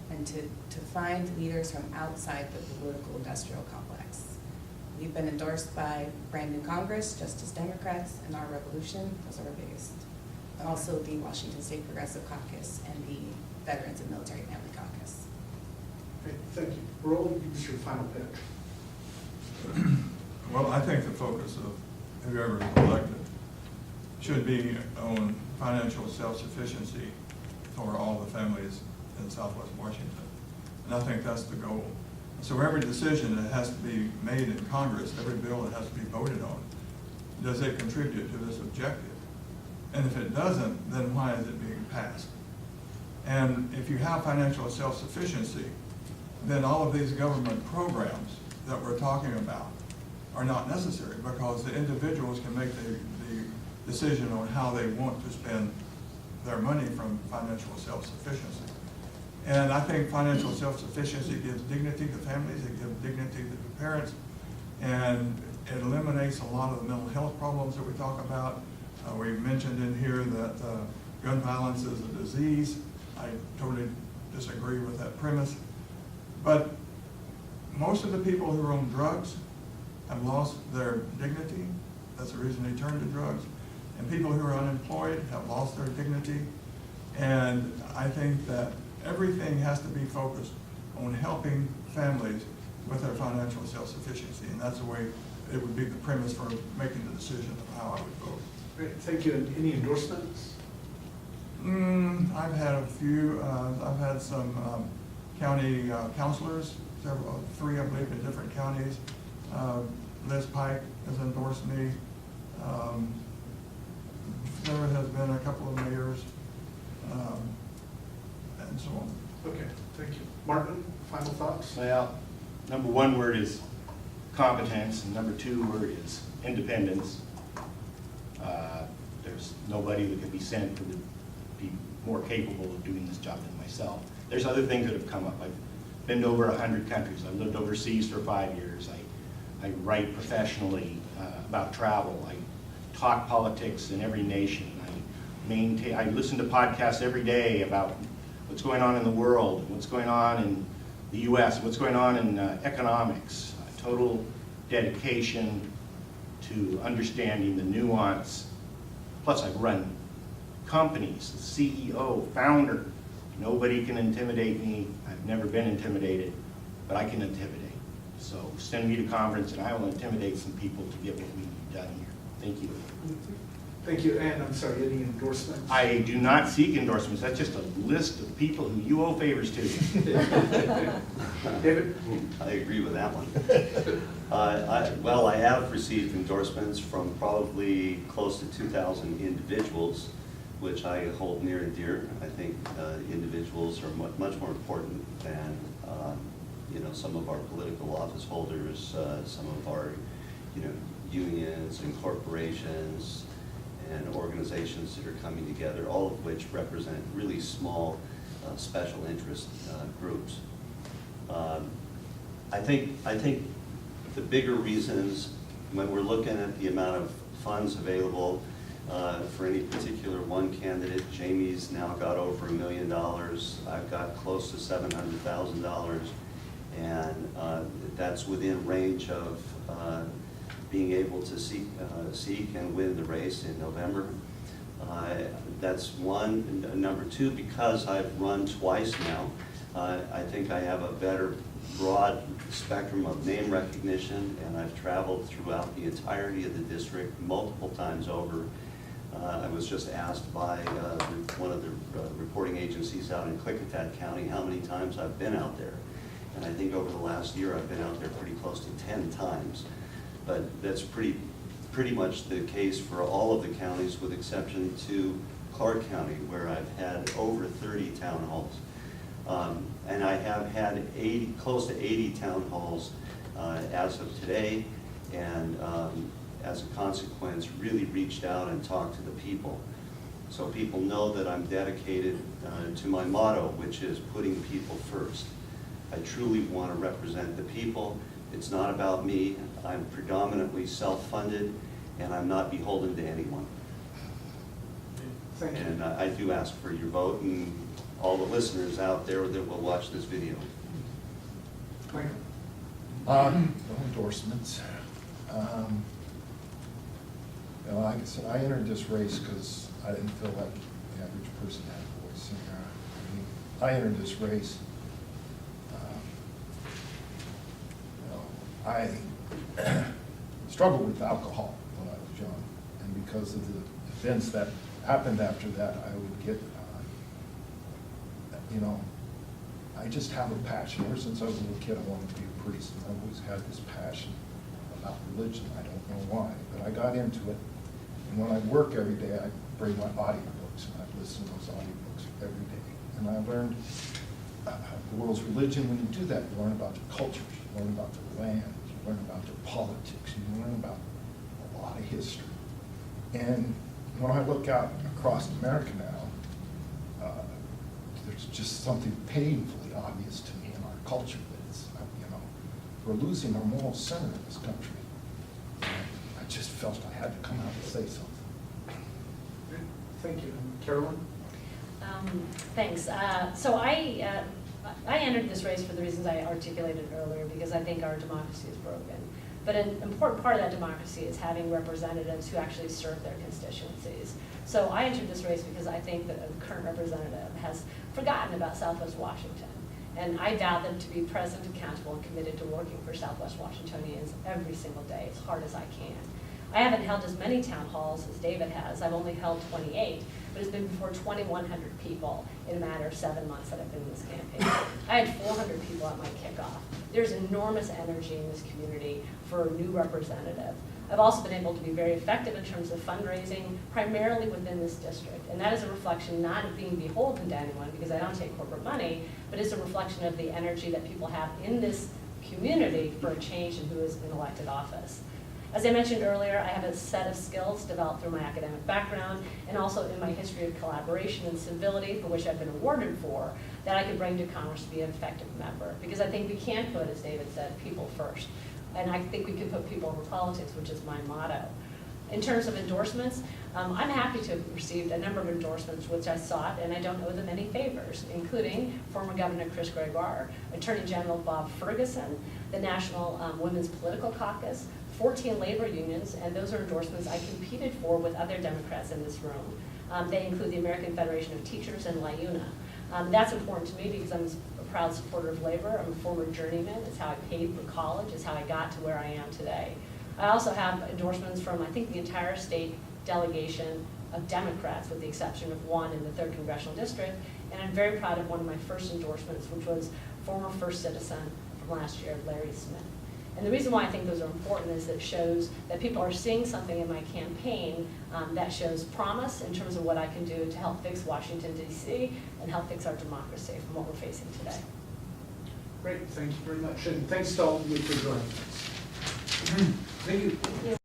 and to find leaders from outside the political industrial complex. We've been endorsed by brand new Congress, just as Democrats, and our revolution, those are our biggest. And also the Washington State Progressive Caucus and the Veterans and Military Family Caucus. Great, thank you. Earl, give us your final pitch. Well, I think the focus of whoever is elected should be on financial self-sufficiency for all the families in Southwest Washington. And I think that's the goal. So every decision that has to be made in Congress, every bill that has to be voted on, does it contribute to this objective? And if it doesn't, then why is it being passed? And if you have financial self-sufficiency, then all of these government programs that we're talking about are not necessary, because the individuals can make the decision on how they want to spend their money from financial self-sufficiency. And I think financial self-sufficiency gives dignity to families, it gives dignity to the parents, and it eliminates a lot of the mental health problems that we talk about. We've mentioned in here that gun violence is a disease. I totally disagree with that premise. But most of the people who are on drugs have lost their dignity. That's the reason they turn to drugs. And people who are unemployed have lost their dignity. And I think that everything has to be focused on helping families with their financial self-sufficiency. And that's the way it would be the premise for making the decision of how I would vote. Great, thank you. And any endorsements? I've had a few. I've had some county counselors, three I believe in different counties. Liz Pike has endorsed me. There has been a couple of mayors, and so on. Okay, thank you. Martin, final thoughts? Well, number one word is competence, and number two word is independence. There's nobody that could be sent who would be more capable of doing this job than myself. There's other things that have come up. I've been to over 100 countries. I've lived overseas for 5 years. I write professionally about travel. I talk politics in every nation. I listen to podcasts every day about what's going on in the world, what's going on in the U.S., what's going on in economics. Total dedication to understanding the nuance. Plus, I've run companies, CEO, founder. Nobody can intimidate me. I've never been intimidated, but I can intimidate. So send me to conference and I will intimidate some people to get what we need done here. Thank you. Thank you. And I'm sorry, any endorsements? I do not seek endorsements. That's just a list of people who you owe favors to. David? I agree with that one. Well, I have received endorsements from probably close to 2,000 individuals, which I hold near and dear. I think individuals are much more important than some of our political office holders, some of our unions and corporations and organizations that are coming together, all of which represent really small special interest groups. I think the bigger reasons when we're looking at the amount of funds available for any particular one candidate, Jaime's now got over $1 million. I've got close to $700,000, and that's within range of being able to seek and win the race in November. That's one. Number two, because I've run twice now, I think I have a better broad spectrum of name recognition, and I've traveled throughout the entirety of the district multiple times over. I was just asked by one of the reporting agencies out in Klickitat County how many times I've been out there. And I think over the last year I've been out there pretty close to 10 times. But that's pretty much the case for all of the counties, with exception to Clark County, where I've had over 30 town halls. And I have had close to 80 town halls as of today, and as a consequence, really reached out and talked to the people. So people know that I'm dedicated to my motto, which is putting people first. I truly want to represent the people. It's not about me. I'm predominantly self-funded, and I'm not beholden to anyone. Thank you. And I do ask for your vote, and all the listeners out there that will watch this video. Mike? No endorsements. Like I said, I entered this race because I didn't feel like the average person had a voice in there. I entered this race. I struggled with alcohol when I was young, and because of the events that happened after that, I would get, I just have a passion. Ever since I was a little kid, I wanted to be a priest, and I always had this passion about religion. I don't know why, but I got into it. And when I work every day, I bring my audiobooks, and I listen to those audiobooks every day. And I learned the world's religion. When you do that, you learn about the cultures, you learn about the land, you learn about their politics, you learn about a lot of history. And when I look out across America now, the It's just something painfully obvious to me in our culture that it's, we're losing our moral center in this country. I just felt I had to come out and say something. Thank you. Carolyn? Thanks. So I entered this race for the reasons I articulated earlier, because I think our democracy is broken. But an important part of that democracy is having representatives who actually serve their constituencies. So I entered this race because I think that the current representative has forgotten about Southwest Washington. And I vow them to be present, accountable, and committed to working for Southwest Washingtonians every single day, as hard as I can. I haven't held as many town halls as David has. I've only held 28, but it's been before 2,100 people in a matter of 7 months that I've been in this campaign. I had 400 people at my kickoff. There's enormous energy in this community for a new representative. I've also been able to be very effective in terms of fundraising, primarily within this district. And that is a reflection not of being beholden to anyone, because I don't take corporate money, but it's a reflection of the energy that people have in this community for a change in who is in elected office. As I mentioned earlier, I have a set of skills developed through my academic background and also in my history of collaboration and civility, for which I've been awarded for, that I could bring to Congress to be an effective member. Because I think we can put, as David said, people first. And I think we can put people over politics, which is my motto. In terms of endorsements, I'm happy to have received a number of endorsements which I sought, and I don't owe them any favors, including former Governor Chris Gregoire, Attorney General Bob Ferguson, the National Women's Political Caucus, 14 labor unions, and those are endorsements I competed for with other Democrats in this room. They include the American Federation of Teachers and LIUNA. That's important to me because I'm a proud supporter of labor. I'm a former journeyman. It's how I paid for college. It's how I got to where I am today. I also have endorsements from, I think, the entire state delegation of Democrats, with the exception of one in the 3rd Congressional District. And I'm very proud of one of my first endorsements, which was former First Citizen from last year, Larry Smith. And the reason why I think those are important is that it shows that people are seeing something in my campaign that shows promise in terms of what I can do to help fix Washington, D.C. and help fix our democracy from what we're facing today. Great, thank you very much. And thanks to all of you for joining us. Thank you.